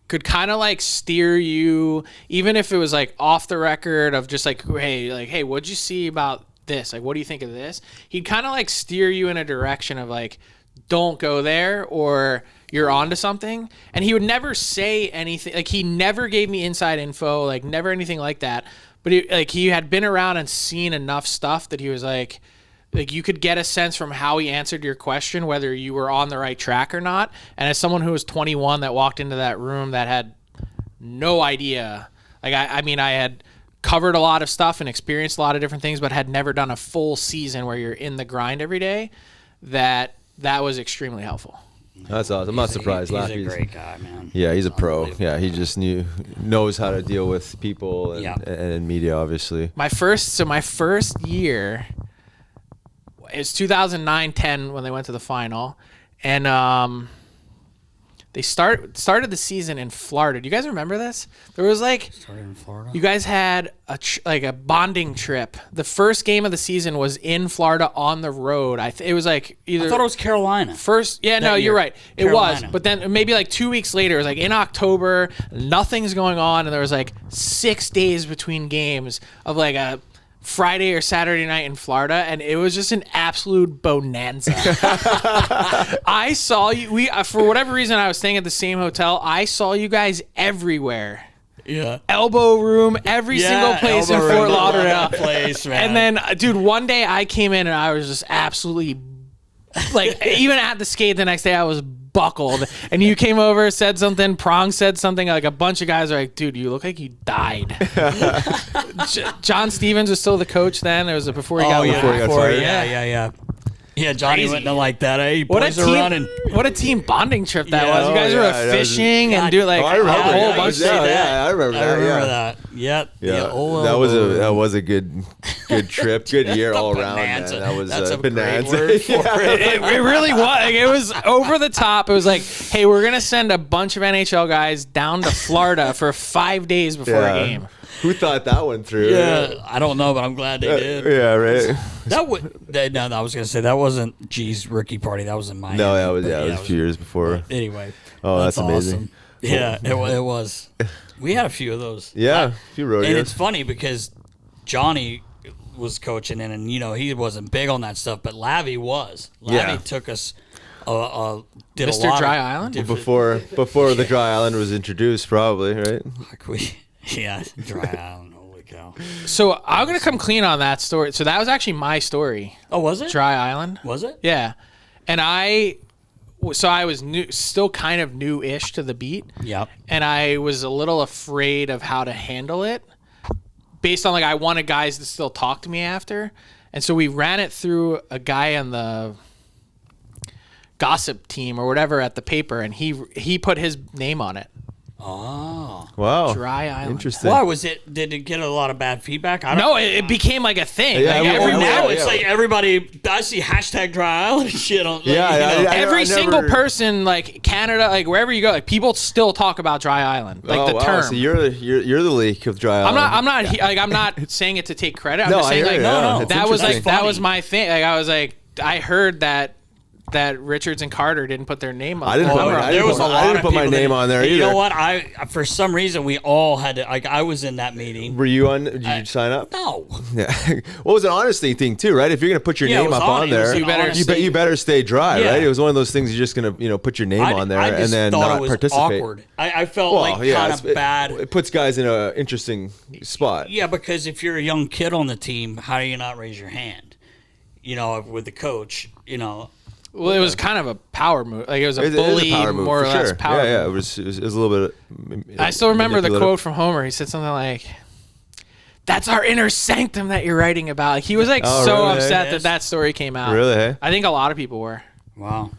could kind of like steer you, even if it was like off the record of just like, hey, what'd you see about this? Like, what do you think of this? He'd kind of like steer you in a direction of like, don't go there, or you're onto something. And he would never say anything. Like, he never gave me inside info, like never anything like that. But he had been around and seen enough stuff that he was like you could get a sense from how he answered your question whether you were on the right track or not. And as someone who was 21 that walked into that room that had no idea, like I mean, I had covered a lot of stuff and experienced a lot of different things, but had never done a full season where you're in the grind every day, that was extremely helpful. That's awesome. I'm not surprised. He's Lappy's a great guy, man. Yeah, he's a pro. Yeah, he just knows how to deal with people and media, obviously. My first year, it was 2009-10 when they went to the final, and They started the season in Florida. Do you guys remember this? There was like Started in Florida. you guys had a bonding trip. The first game of the season was in Florida on the road. It was like either I thought it was Carolina. first. Yeah, no, year. you're right. It Carolina. was, but then maybe like 2 weeks later, it was like in October. Nothing's going on, and there was like 6 days between games of like a Friday or Saturday night in Florida, and it was just an absolute bonanza. I saw you. For whatever reason, I was staying at the same hotel. I saw you guys everywhere. Yeah. Elbow room, every single place in Elbow Fort room, Lauderdale. place, man. And then, dude, one day I came in and I was just absolutely, like, even at the skate the next day, I was buckled. And you came over, said something, Prong said something, like a bunch of guys are like, dude, you look like you died. John Stevens was still the coach then. It was before he got fired. Yeah, Johnny Crazy. wouldn't have liked that. Hey, What a boys are team! running. What a team bonding trip that Yeah. was. You guys Oh, were yeah, that was- fishing and do like I a remember. whole Yeah, bunch. yeah, I remember that. I remember yeah. that. Yep. Yeah, old that was a good trip, good year all around, man. bonanza. That was That's a bonanza. great word for it. It really was. Like, it was over the top. It was like, hey, we're gonna send a bunch of NHL guys down to Florida for 5 days before a game. Who thought that one through? Yeah, I don't know, but I'm glad they did. Yeah, right. No, I was gonna say that wasn't G's rookie party. That was in Miami. No, that was But it was a few years before. Anyway. Oh, that's amazing. awesome. Yeah, it was. We had a few of those. Yeah, a few rodeos. And it's funny because Johnny was coaching and he wasn't big on that stuff, but Lavi was. Lavi took us. Did Mr. a lot Dry of Island? different- Before the Dry Island was introduced, probably, right? Yeah, Dry Island. Holy cow! So I'm gonna come clean on that story. So that was actually my story. Oh, was it? Dry Island. Was it? Yeah, and I was new, still kind of new-ish to the beat. Yep. And I was a little afraid of how to handle it, based on like I wanted guys to still talk to me after, and so we ran it through a guy on the gossip team or whatever at the paper, and he put his name on it. Oh. Wow. Dry Island. Interesting. Why was it? Did it get a lot of bad feedback? I don't No, it became like a thing. Yeah, Like, well, every well, now yeah, It's like everybody. I see hashtag Dry Island shit on. Like, every I single never- person, like Canada, like wherever you go, like people still talk about Dry Island, like the wow. term. So you're the leak of Dry Island. I'm not saying it to take credit. I'm No, just I saying hear like you. Yeah, it's that was like interesting. that was my thing. Like I was like I heard that Richards and Carter didn't put their name on. I didn't the put cover. my- I There was a lot didn't of put my people name that- on there You know either. what? I for some reason we all had to. Like I was in that meeting. Were you on? Did you sign up? No. Yeah. Well, it was an honesty thing too, right? If you're gonna put your Yeah, it name was up on it was there, an You better- honesty. you better stay dry, Yeah. right? It was one of those things you're just gonna put your name on there I and just then thought not it was participate. awkward. I felt Well, like yeah, kind it's- of bad. It puts guys in an interesting spot. Yeah, because if you're a young kid on the team, how do you not raise your hand? With the coach, Well, it was kind of a power move. Like it was a It is bully, power move, more or for less sure. power. Yeah, move. it was a little bit. I still remember the manipulative. quote from Homer. He said something like, "That's our inner sanctum that you're writing about." Like, he was like Oh, so really? upset that story came out. Really, hey? I think a lot of people were. Wow.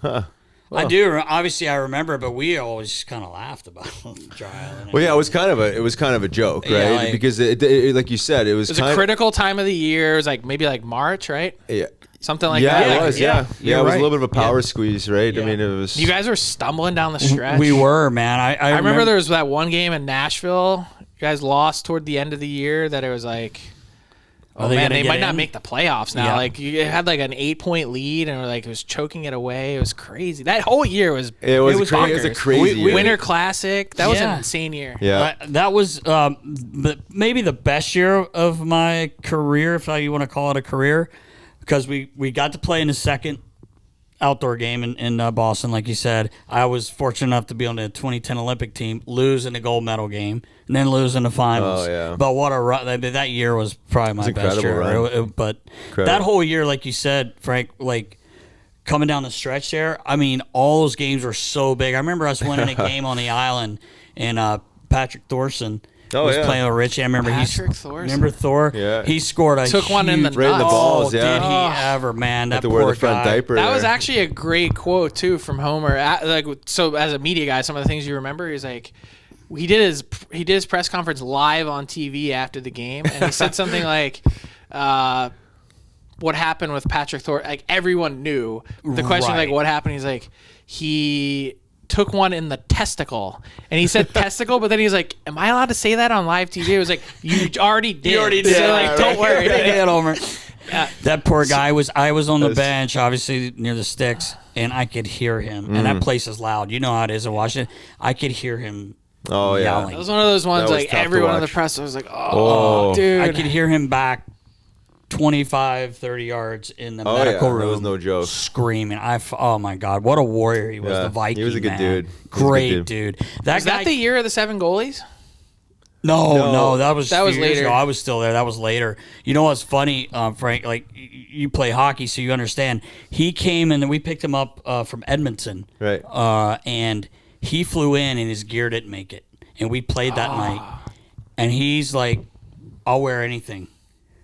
I do. Obviously, I remember, but we always just kind of laughed about Dry Island. Well, yeah, it was kind of a joke, right? Yeah, like- because it, like you said, it was It was a critical time of the year. It was like maybe like March, right? Yeah. Something like Yeah, that. it was. Yeah, You're it was a right. little bit of a power squeeze, right? Yeah. I mean, it was. You guys were stumbling down the stretch. We were, man. I remember there was that one game in Nashville. You guys lost toward the end of the year. That it was like, oh they man, gonna they get might not in? make the playoffs now. Yeah. Like you had like an 8-point lead, and like it was choking it away. It was crazy. That whole year was. It was a bonkers. crazy year. Winter Classic. That was an Yeah. insane year. Yeah. That was maybe the best year of my career, if you want to call it a career, because we got to play in the second outdoor game in Boston, like you said. I was fortunate enough to be on the 2010 Olympic team, lose in the gold medal game, and then lose in the finals. Oh, yeah. But what a run. That year was probably my best incredible year. run. But Incredible. that whole year, like you said, Frank, like coming down the stretch there, I mean, all those games were so big. I remember us winning a game on the island, and Patrick Thorson was playing with Richie. I remember Patrick Thorson. Remember Thor? Yeah. He scored a Took one in the huge- Right in the nuts. balls, Oh, yeah. did he ever, man? That Had to poor wear the front guy. diaper. That was there. actually a great quote too from Homer. So as a media guy, some of the things you remember is like he did his press conference live on TV after the game, and he said something like, "What happened with Patrick Thorson?" Like everyone knew. The question Right. like, "What happened?" He's like, he took one in the testicle. And he said testicle, but then he was like, am I allowed to say that on live TV? It was like, you already did. So, like, don't worry. That poor guy. I was on the bench, obviously near the sticks, and I could hear him. And that place is loud. You know how it is in Washington. I could hear him yelling. It was one of those ones, like, everyone in the press was like, oh, dude. I could hear him back 25, 30 yards in the medical room. That was no joke. Screaming. Oh, my God. What a warrior he was, the Viking. He was a good dude. Great dude. Was that the year of the 7 goalies? No, that was later. Ago. I was still there. That was later. You know what's funny, Frank? Like, you play hockey, so you understand. He came and we picked him up from Edmonton. Right. And he flew in and his gear didn't make it. And we played that night. And he's like, I'll wear anything.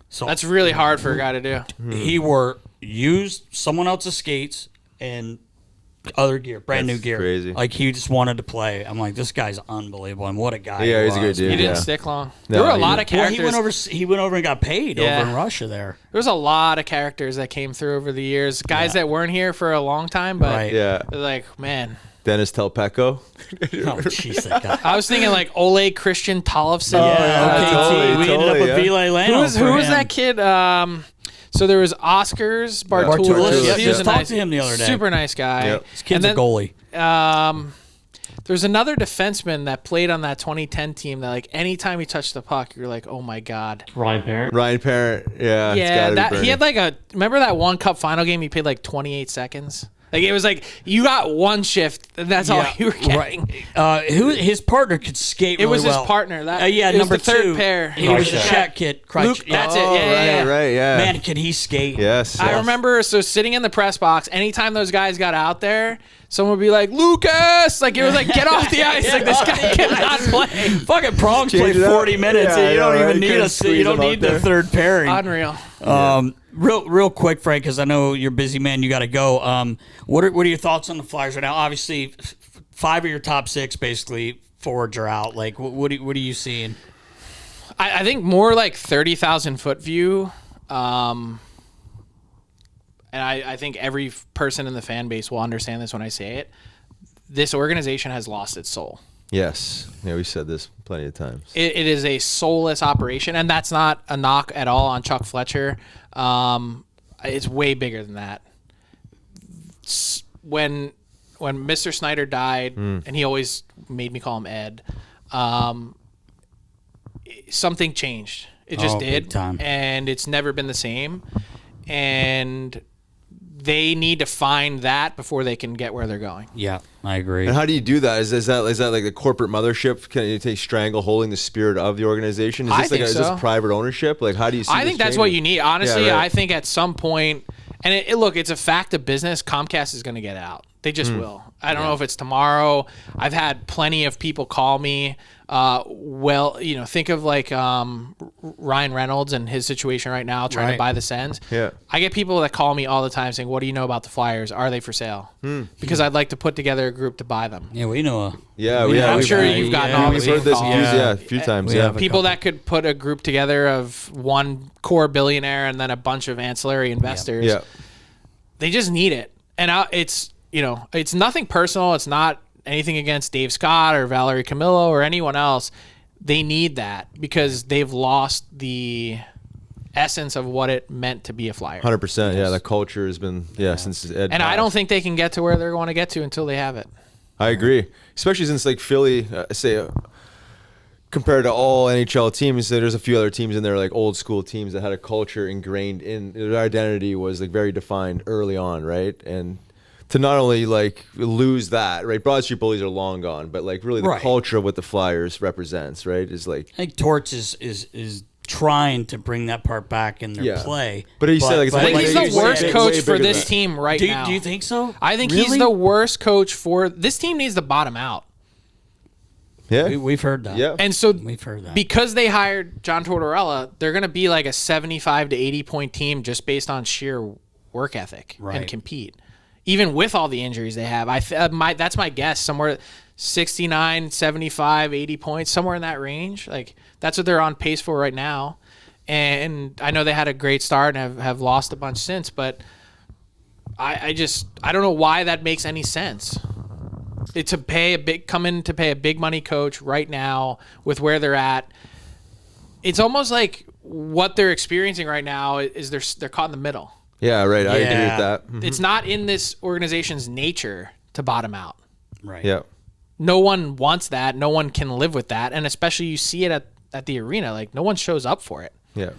So that's really hard for a guy to do. He used someone else's skates and other gear, brand new gear. Crazy. Like, he just wanted to play. I'm like, this guy's unbelievable, and what a guy! Yeah, he's a good dude. He didn't stick long. There were a lot of characters. Well, he went over and got paid over in Russia. There was a lot of characters that came through over the years. Guys that weren't here for a long time, but they're like, man. Dennis Telpeko. Oh, jeez, that guy. I was thinking like Ole Christian Tollefson. Totally. We ended up with Ville Lano. Who was that kid? So there was Oscars Bartulis. Yes, He was talked to him the other day. Super nice guy. Yep. His kid's a goalie. There's another defenseman that played on that 2010 team that, like, anytime he touched the puck, you're like, oh my God. Ryan Parent. Yeah. Yeah, he had like remember that one cup final game he played like 28 seconds? Like, it was like you got one shift, and that's all you were getting. Right. His partner could skate really well. It was his partner. Number was the 3rd pair. He was a Czech kid. Luke, that's it. Yeah. Right, yeah. Man, could he skate? Yes. I remember, sitting in the press box, anytime those guys got out there, someone would be like, Lucas! Like, it was like, get off the ice. Like, this guy cannot play. Fucking Prongs played 40 minutes. You don't even need You don't need the 3rd pairing. Unreal. Real quick, Frank, because I know you're a busy man. You got to go. What are your thoughts on the Flyers right now? Obviously, 5 of your top 6 basically forwards are out. Like, what are you seeing? I think more like 30,000 foot view. And I think every person in the fan base will understand this when I say it. This organization has lost its soul. Yes. Yeah, we said this plenty of times. It is a soulless operation, and that's not a knock at all on Chuck Fletcher. It's way bigger than that. When Mr. Snyder died, and he always made me call him Ed, something changed. It just did, big time. And it's never been the same. And they need to find that before they can get where they're going. Yeah, I agree. And how do you do that? Is that like the corporate mothership? Can you take strangle holding the spirit of the organization? Is this is this private ownership? Like, how do you see I think that's what you need. Honestly, I think at some point, and look, it's a fact of business, Comcast is going to get out. They just will. I don't know if it's tomorrow. I've had plenty of people call me. Think of like Ryan Reynolds and his situation right now trying to buy the Sens. Yeah. I get people that call me all the time saying, what do you know about the Flyers? Are they for sale? Because I'd like to put together a group to buy them. Yeah, we know. I'm sure you've gotten all we've these heard this calls. a few times. People that could put a group together of one core billionaire and then a bunch of ancillary investors. Yeah. They just need it. And it's nothing personal. It's not anything against Dave Scott or Valerie Camillo or anyone else. They need that because they've lost the essence of what it meant to be a Flyer. 100%. Yeah, the culture has been since Ed. And I don't think they can get to where they're going to get to until they have it. I agree, especially since like Philly, compared to all NHL teams, there's a few other teams in there like old school teams that had a culture ingrained in their identity was like very defined early on, right? And to not only like lose that, right? Broad Street Bullies are long gone, but like really the culture of what the Flyers represents, right? Is like I think Torts is trying to bring that part back in their play. But he said like I think he's the worst coach for this team right now. Do you think so? I think he's the worst coach for this team. Needs to bottom out. Yeah, we've heard that. Yeah, and so we've heard that because they hired John Tortorella, they're going to be like a 75 to 80 point team just based on sheer work ethic and compete. Even with all the injuries they have, that's my guess, somewhere 69, 75, 80 points, somewhere in that range. Like that's what they're on pace for right now. And I know they had a great start and have lost a bunch since, but I don't know why that makes any sense. come in to pay a big money coach right now with where they're at. It's almost like what they're experiencing right now is they're caught in the middle. Yeah, right. I agree with that. Mm-hmm. It's not in this organization's nature to bottom out. Right. Yeah. No one wants that. No one can live with that. And especially you see it at the arena. Like, no one shows up for it. Yeah.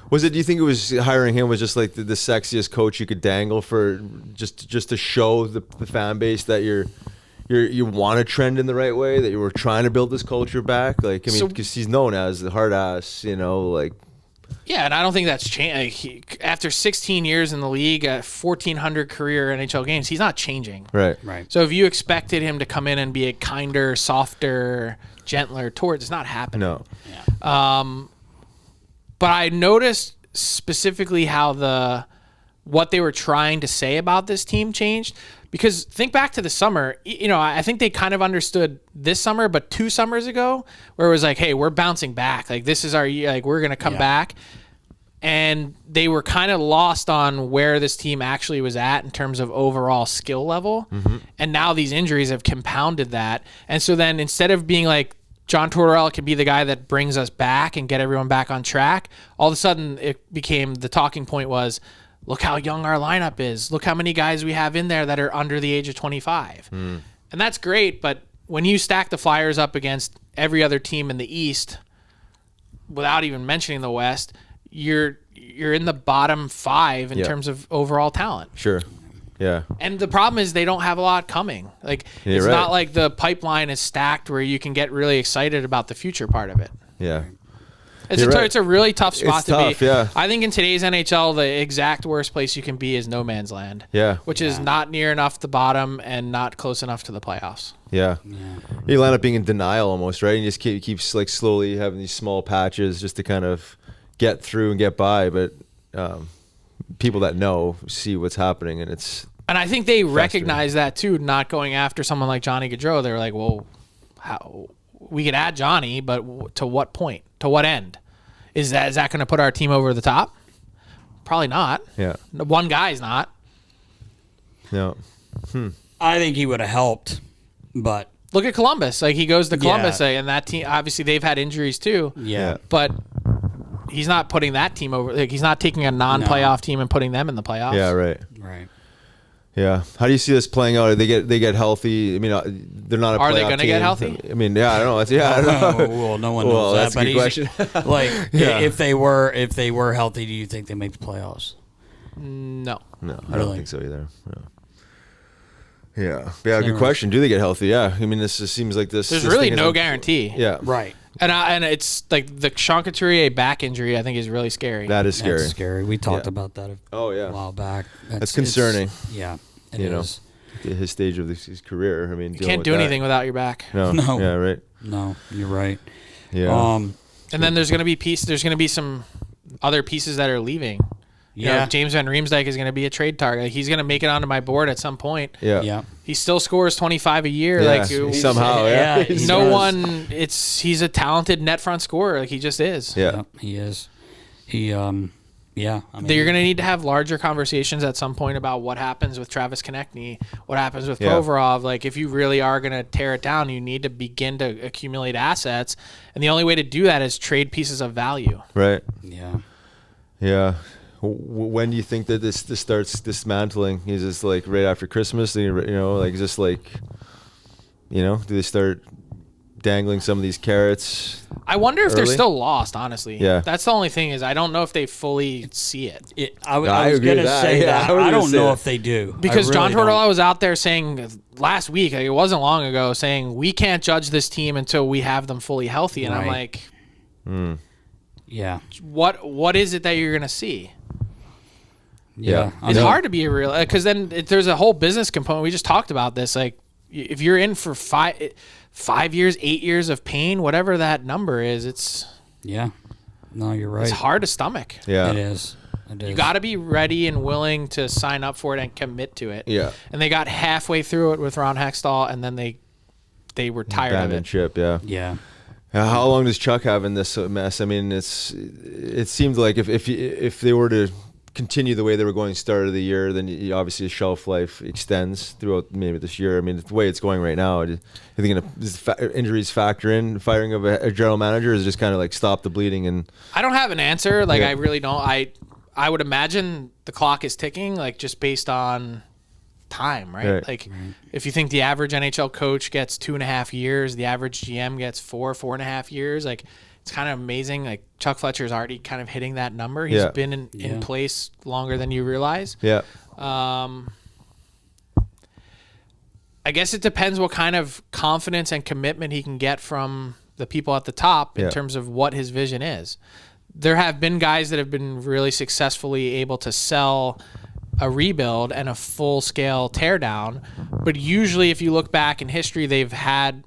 Do you think it was hiring him was just like the sexiest coach you could dangle for just to show the fan base that you want to trend in the right way, that you were trying to build this culture back? Like, I mean, because he's known as the hard ass, like. Yeah, and I don't think that's changed. After 16 years in the league, 1,400 career NHL games, he's not changing. Right. So if you expected him to come in and be a kinder, softer, gentler towards, it's not happening. No. Yeah. But I noticed specifically how what they were trying to say about this team changed. Because think back to the summer, I think they kind of understood this summer, but 2 summers ago, where it was like, hey, we're bouncing back. Like, this is our year. Like, we're going to come back. And they were kind of lost on where this team actually was at in terms of overall skill level. Mm-hmm. And now these injuries have compounded that. And so then instead of being like, John Tortorella can be the guy that brings us back and get everyone back on track, all of a sudden it became the talking point was, look how young our lineup is. Look how many guys we have in there that are under the age of 25. And that's great, but when you stack the Flyers up against every other team in the East, without even mentioning the West, you're in the bottom 5 in terms of overall talent. Sure. Yeah. And the problem is they don't have a lot coming. Like, it's not like the pipeline is stacked where you can get really excited about the future part of it. Yeah. It's a really tough spot to be. Yeah. I think in today's NHL, the exact worst place you can be is no man's land. Yeah. Which is not near enough the bottom and not close enough to the playoffs. Yeah. You land up being in denial almost, right? And you just keeps like slowly having these small patches just to kind of get through and get by. But people that know see what's happening, and it's. And I think they recognize that too, not going after someone like Johnny Gaudreau. They're like, well, how we could add Johnny, but to what point? To what end? Is that going to put our team over the top? Probably not. Yeah. One guy's not. No. I think he would have helped, but look at Columbus. Like, he goes to Columbus, and that team, obviously they've had injuries too. Yeah. But he's not putting that team over. Like, he's not taking a non-playoff team and putting them in the playoffs. Yeah, right. Right. Yeah. How do you see this playing out? They get healthy. I mean, they're not a playoff Are they going to get healthy? I mean, I don't know. I don't know. Well, no one knows that's that. a good question. Like, if they were healthy, do you think they make the playoffs? No. No, I don't think so either. Yeah. Good question. Do they get healthy? Yeah. I mean, this just seems like this. There's really no guarantee. Yeah. Right. And it's like the Sean Couturier back injury, I think, is really scary. That is scary. That's scary. We talked about that a while back. That's concerning. It is. At his stage of his career. I mean, you can't do anything without your back. No. Yeah, right. No, you're right. Yeah. And then there's going to be some other pieces that are leaving. You know, James Van Riemsdyk is going to be a trade target. He's going to make it onto my board at some point. Yeah. He still scores 25 a year. Yeah, somehow. He's a talented net front scorer. Like, he just is. Yeah. He is. I mean, you're going to need to have larger conversations at some point about what happens with Travis Konechny, what happens with Provorov. Like, if you really are going to tear it down, you need to begin to accumulate assets. And the only way to do that is trade pieces of value. Right. Yeah. Yeah. When do you think that this starts dismantling? Is this like right after Christmas? Like just like, do they start dangling some of these carrots? I wonder if they're still lost, honestly. Yeah. That's the only thing is I don't know if they fully see it. I was going to say that. I don't know if they do. Because John Tortorella was out there saying last week, like, it wasn't long ago, saying we can't judge this team until we have them fully healthy. And I'm like, yeah. What is it that you're going to see? Yeah. It's hard to be a real, because then there's a whole business component. We just talked about this. Like, if you're in for 5 years, 8 years of pain, whatever that number is, it's. Yeah. No, you're right. It's hard to stomach. Yeah. It is. You got to be ready and willing to sign up for it and commit to it. Yeah. And they got halfway through it with Ron Hextall, and then they were tired of it. Ship, yeah. Yeah. How long does Chuck have in this mess? I mean, it seemed like if they were to continue the way they were going start of the year, then obviously the shelf life extends throughout maybe this year. I mean, the way it's going right now, you think injuries factor in firing of a general manager, or is it just kind of like stop the bleeding? And I don't have an answer. Like, I really don't. I would imagine the clock is ticking, like, just based on time, right? Like, if you think the average NHL coach gets 2.5 years, the average GM gets 4.5 years, like, it's kind of amazing. Like, Chuck Fletcher's already kind of hitting that number. He's been in place longer than you realize. Yeah. I guess it depends what kind of confidence and commitment he can get from the people at the top in terms of what his vision is. There have been guys that have been really successfully able to sell a rebuild and a full-scale teardown, but usually if you look back in history, they've had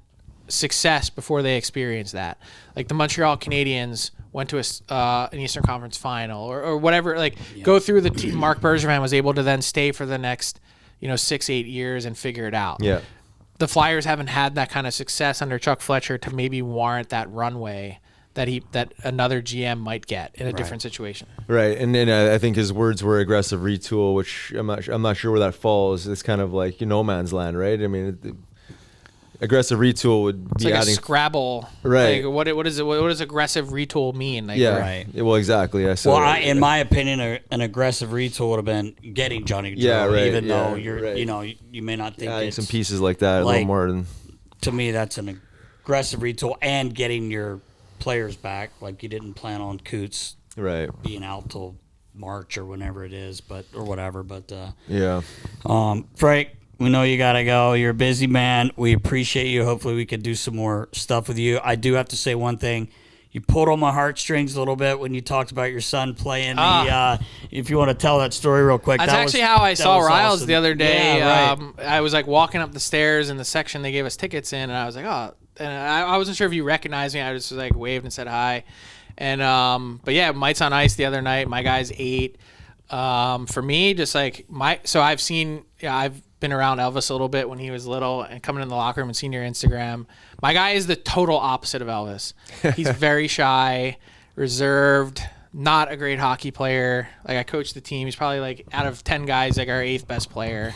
success before they experienced that. Like the Montreal Canadiens went to an Eastern Conference final or whatever, like go through the team. Marc Bergevin was able to then stay for the next 6-8 years and figure it out. Yeah. The Flyers haven't had that kind of success under Chuck Fletcher to maybe warrant that runway that another GM might get in a different situation. Right, and I think his words were aggressive retool, which I'm not sure where that falls. It's kind of like no man's land, right? I mean, aggressive retool would be like adding a Scrabble, right? Like, what does aggressive retool mean? Like, right. Well, exactly. Yeah. So, in my opinion, an aggressive retool would have been getting Johnny Gaudreau. Yeah, right. Even though you may not think adding it's some pieces like that, a little more than. To me, that's an aggressive retool and getting your players back. Like, you didn't plan on Coots being out till March or whenever it is, but Frank, we know you gotta go. You're a busy man. We appreciate you. Hopefully we could do some more stuff with you. I do have to say one thing. You pulled on my heartstrings a little bit when you talked about your son playing if you want to tell that story real quick. That's actually how I saw Riles awesome. The other day. Yeah, I was like walking up the stairs in the section they gave us tickets in, and I was like, oh, and I wasn't sure if you recognized me. I just like waved and said hi. And but yeah, Mites on Ice the other night. My guy's 8. For me, just like I've been around Elvis a little bit when he was little, and coming in the locker room and seeing your Instagram. My guy is the total opposite of Elvis. He's very shy, reserved, not a great hockey player. Like, I coach the team. He's probably like out of 10 guys, like our 8th best player.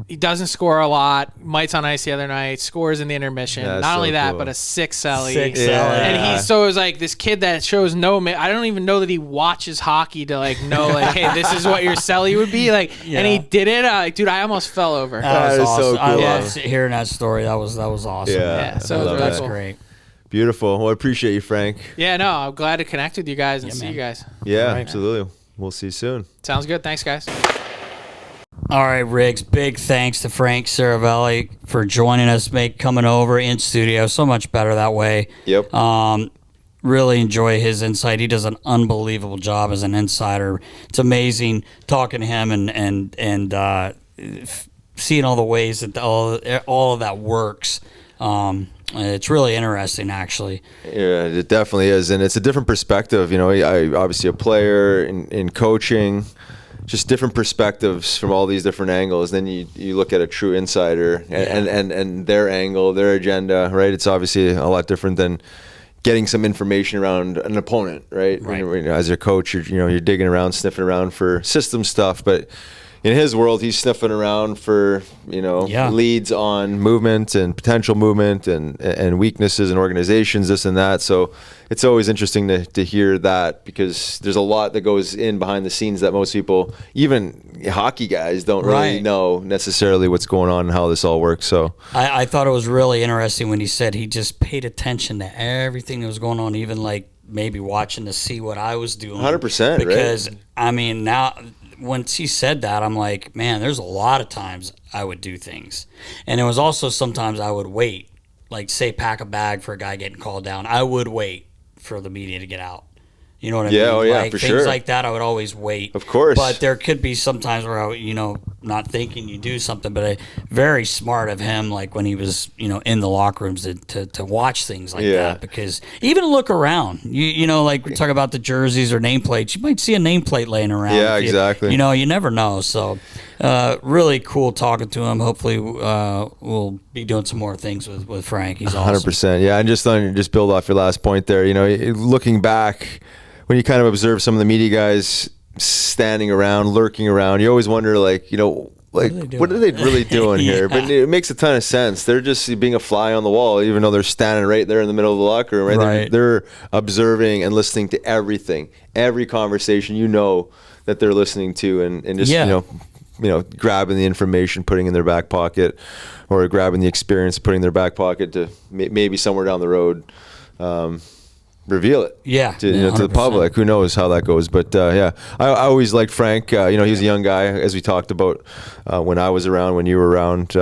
He doesn't score a lot. Mites on Ice the other night, scores in the intermission. Yeah, not only that, cool. but a 6 celly. And it was like this kid that shows I don't even know that he watches hockey to like know like, hey, this is what your celly would be like. And he did it. Dude, I almost fell over. That was awesome. So cool. I love hearing that story. That was awesome. Yeah. So it was really cool. Great. Beautiful. Well, I appreciate you, Frank. Yeah, no, I'm glad to connect with you guys and see you guys. Yeah, absolutely. Man. We'll see you soon. Sounds good. Thanks, guys. All right, Riggs, big thanks to Frank Seravalli for joining us, coming over in studio. So much better that way. Yep. Really enjoy his insight. He does an unbelievable job as an insider. It's amazing talking to him and seeing all the ways that all of that works. It's really interesting, actually. Yeah, it definitely is, and it's a different perspective. I obviously a player in coaching. Just different perspectives from all these different angles. Then you look at a true insider and their angle, their agenda, right? It's obviously a lot different than getting some information around an opponent, right? As a coach, you're digging around, sniffing around for system stuff, but in his world, he's sniffing around for leads on movement and potential movement and weaknesses in organizations, this and that. So it's always interesting to hear that, because there's a lot that goes in behind the scenes that most people, even hockey guys, don't really know necessarily what's going on and how this all works. So I thought it was really interesting when he said he just paid attention to everything that was going on, even like maybe watching to see what I was doing. 100%, because right? I mean, now once he said that, I'm like, man, there's a lot of times I would do things. And it was also sometimes I would wait, like say pack a bag for a guy getting called down. I would wait for the media to get out. You know what I mean? Oh, yeah, like, for things sure. like that, I would always wait. Of course. But there could be some times where I, not thinking you do something, but very smart of him, like when he was, in the locker rooms to watch things like that. Because even look around, like we talk about the jerseys or nameplates, you might see a nameplate laying around. Yeah, exactly. You never know. So really cool talking to him. Hopefully we'll be doing some more things with Frank. He's awesome. 100%. Yeah, and just build off your last point there. Looking back, when you kind of observe some of the media guys, standing around, lurking around. You always wonder, like, what are they really doing here? But it makes a ton of sense. They're just being a fly on the wall, even though they're standing right there in the middle of the locker room. Right? They're observing and listening to everything, every conversation. That they're listening to, and just grabbing the information, putting in their back pocket, or grabbing the experience, putting in their back pocket to maybe somewhere down the road. Reveal it to the public. Who knows how that goes, but I always liked Frank. He was a young guy, as we talked about when I was around, when you were around.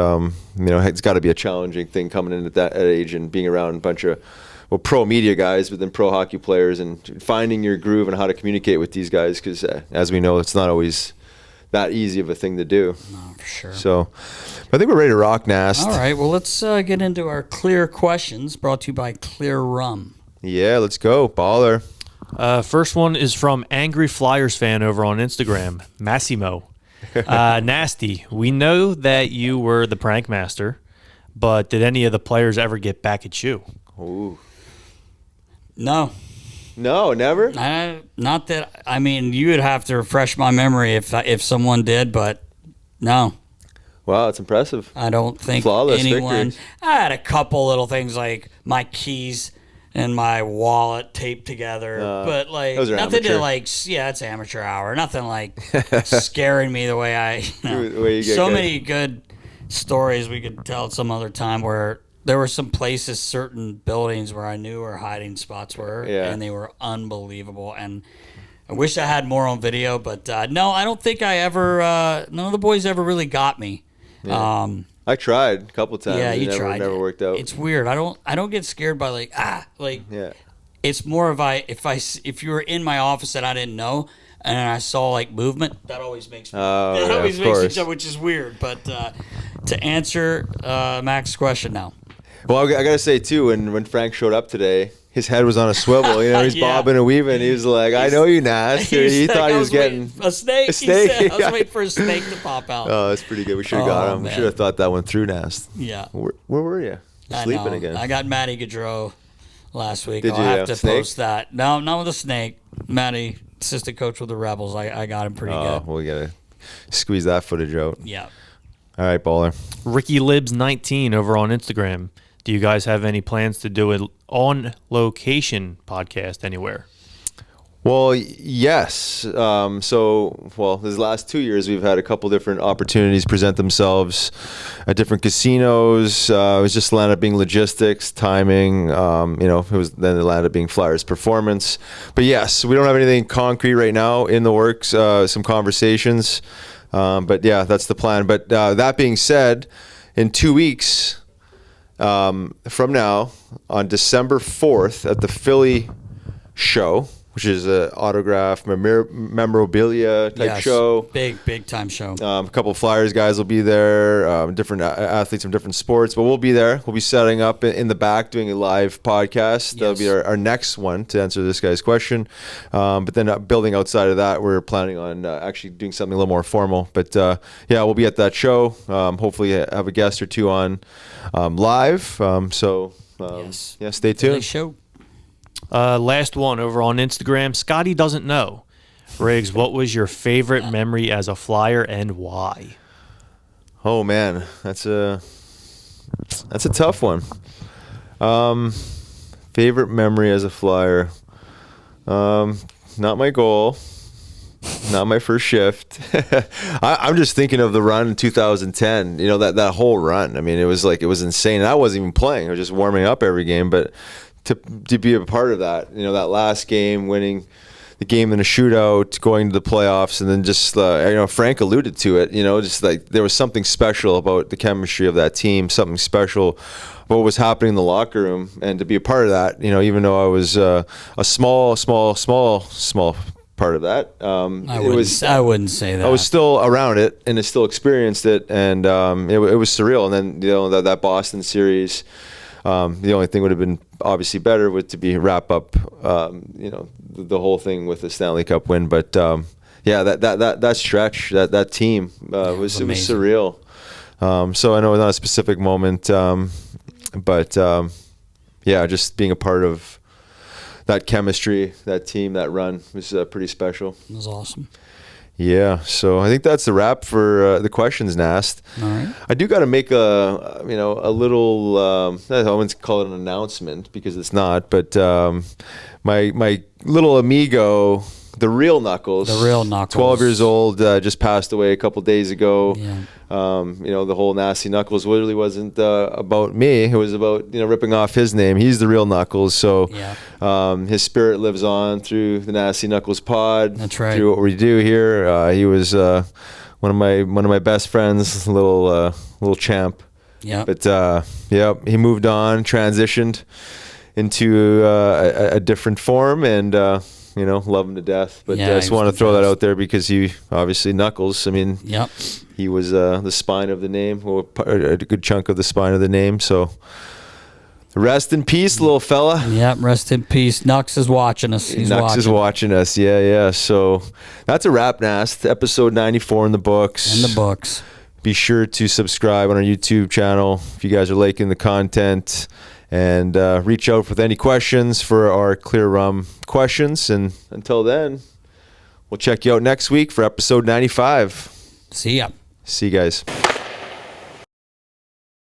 It's got to be a challenging thing coming in at that age and being around a bunch of pro media guys, but then pro hockey players, and finding your groove and how to communicate with these guys, because as we know, it's not always that easy of a thing to do. No, for sure. So I think we're ready to rock, Nast. All right, well, let's get into our Clear questions, brought to you by Clear Rum. Yeah, let's go. Baller. First one is from Angry Flyers fan over on Instagram, Massimo. Nasty, we know that you were the prank master, but did any of the players ever get back at you? Ooh. No, never? Not that. I mean, you would have to refresh my memory if someone did, but no. Wow, that's impressive. I don't think Flawless anyone. victories. I had a couple little things like my keys and my wallet taped together, but like those are nothing amateur. to like. Yeah, it's amateur hour. Nothing like scaring me the way I. The way you get so good. many good stories we could tell at some other time where there were some places, certain buildings where I knew where hiding spots were, and they were unbelievable. And I wish I had more on video, but no, I don't think I ever. None of the boys ever really got me. Yeah. I tried a couple times. Yeah, you it tried. Never worked out. It's weird. I don't get scared by Yeah. It's more of if you were in my office that I didn't know and I saw like movement, that always makes me. That always makes me jump, which is weird. But to answer Max's question now. Well, I gotta say too, when Frank showed up today, his head was on a swivel. He's bobbing and weaving. He was like, "I know you, Nast." He thought he was getting a snake. A snake. He said, I was waiting for a snake to pop out. Oh, that's pretty good. We should have got him. Man. We should have thought that one through, Nast. Yeah. Where were you? Sleeping again. I got Matty Gaudreau last week. Did I'll you have to snake? post that. No, not with a snake. Matty, assistant coach with the Rebels. I got him pretty good. Well, we gotta squeeze that footage out. Yeah. All right, baller. Ricky Libs 19 over on Instagram. Do you guys have any plans to do an on-location podcast anywhere? Well, yes. These last 2 years, we've had a couple different opportunities present themselves at different casinos. It was just landed up being logistics, timing. It landed up being Flyers performance. But yes, we don't have anything concrete right now in the works. Some conversations. But yeah, that's the plan. But that being said, in 2 weeks from now, on December 4th at the Philly show, which is an autograph memorabilia type show. Big time show. A couple of Flyers guys will be there, different athletes from different sports, but we'll be there. We'll be setting up in the back, doing a live podcast. That'll be our next one to answer this guy's question. But then building outside of that, we're planning on actually doing something a little more formal. But we'll be at that show. Hopefully have a guest or two on live. Stay tuned. Philly show. Last one over on Instagram. Scotty doesn't know. Riggs, what was your favorite memory as a Flyer and why? Oh man, that's a tough one. Favorite memory as a Flyer. Not my goal. Not my first shift. I'm just thinking of the run in 2010. That whole run. I mean, it was insane. And I wasn't even playing. I was just warming up every game, but to be a part of that, that last game, winning the game in a shootout, going to the playoffs, and then just Frank alluded to it. Just like there was something special about the chemistry of that team, something special about what was happening in the locker room, and to be a part of that. Even though I was a small part of that, I wouldn't say that. I was still around it and I still experienced it, and it was surreal. And then that Boston series. The only thing would have been obviously better would to be wrap up, the whole thing with the Stanley Cup win. But that stretch, that team was surreal. So I know not a specific moment, but just being a part of that chemistry, that team, that run was pretty special. It was awesome. Yeah, so I think that's the wrap for the questions, Nast. All right. I do got to make a little, I wouldn't call it an announcement because it's not, but my little amigo, the real Knuckles, 12 years old, just passed away a couple days ago. Yeah. The whole Nasty Knuckles really wasn't about me. It was about ripping off his name. He's the real Knuckles. So his spirit lives on through the Nasty Knuckles pod. That's right. Through what we do here. He was one of my best friends, little champ. Yeah. But he moved on, transitioned into a different form, and love him to death. But I just want to throw that out there because he obviously Knuckles. I mean, he was the spine of the name, or a good chunk of the spine of the name. So rest in peace, little fella. Yeah, rest in peace. Nux is watching us. Nux is watching us. Yeah. So that's a wrap, Nast. Episode 94 in the books. Be sure to subscribe on our YouTube channel if you guys are liking the content. And reach out with any questions for our Clear Rum questions. And until then, we'll check you out next week for episode 95. See ya. See you guys.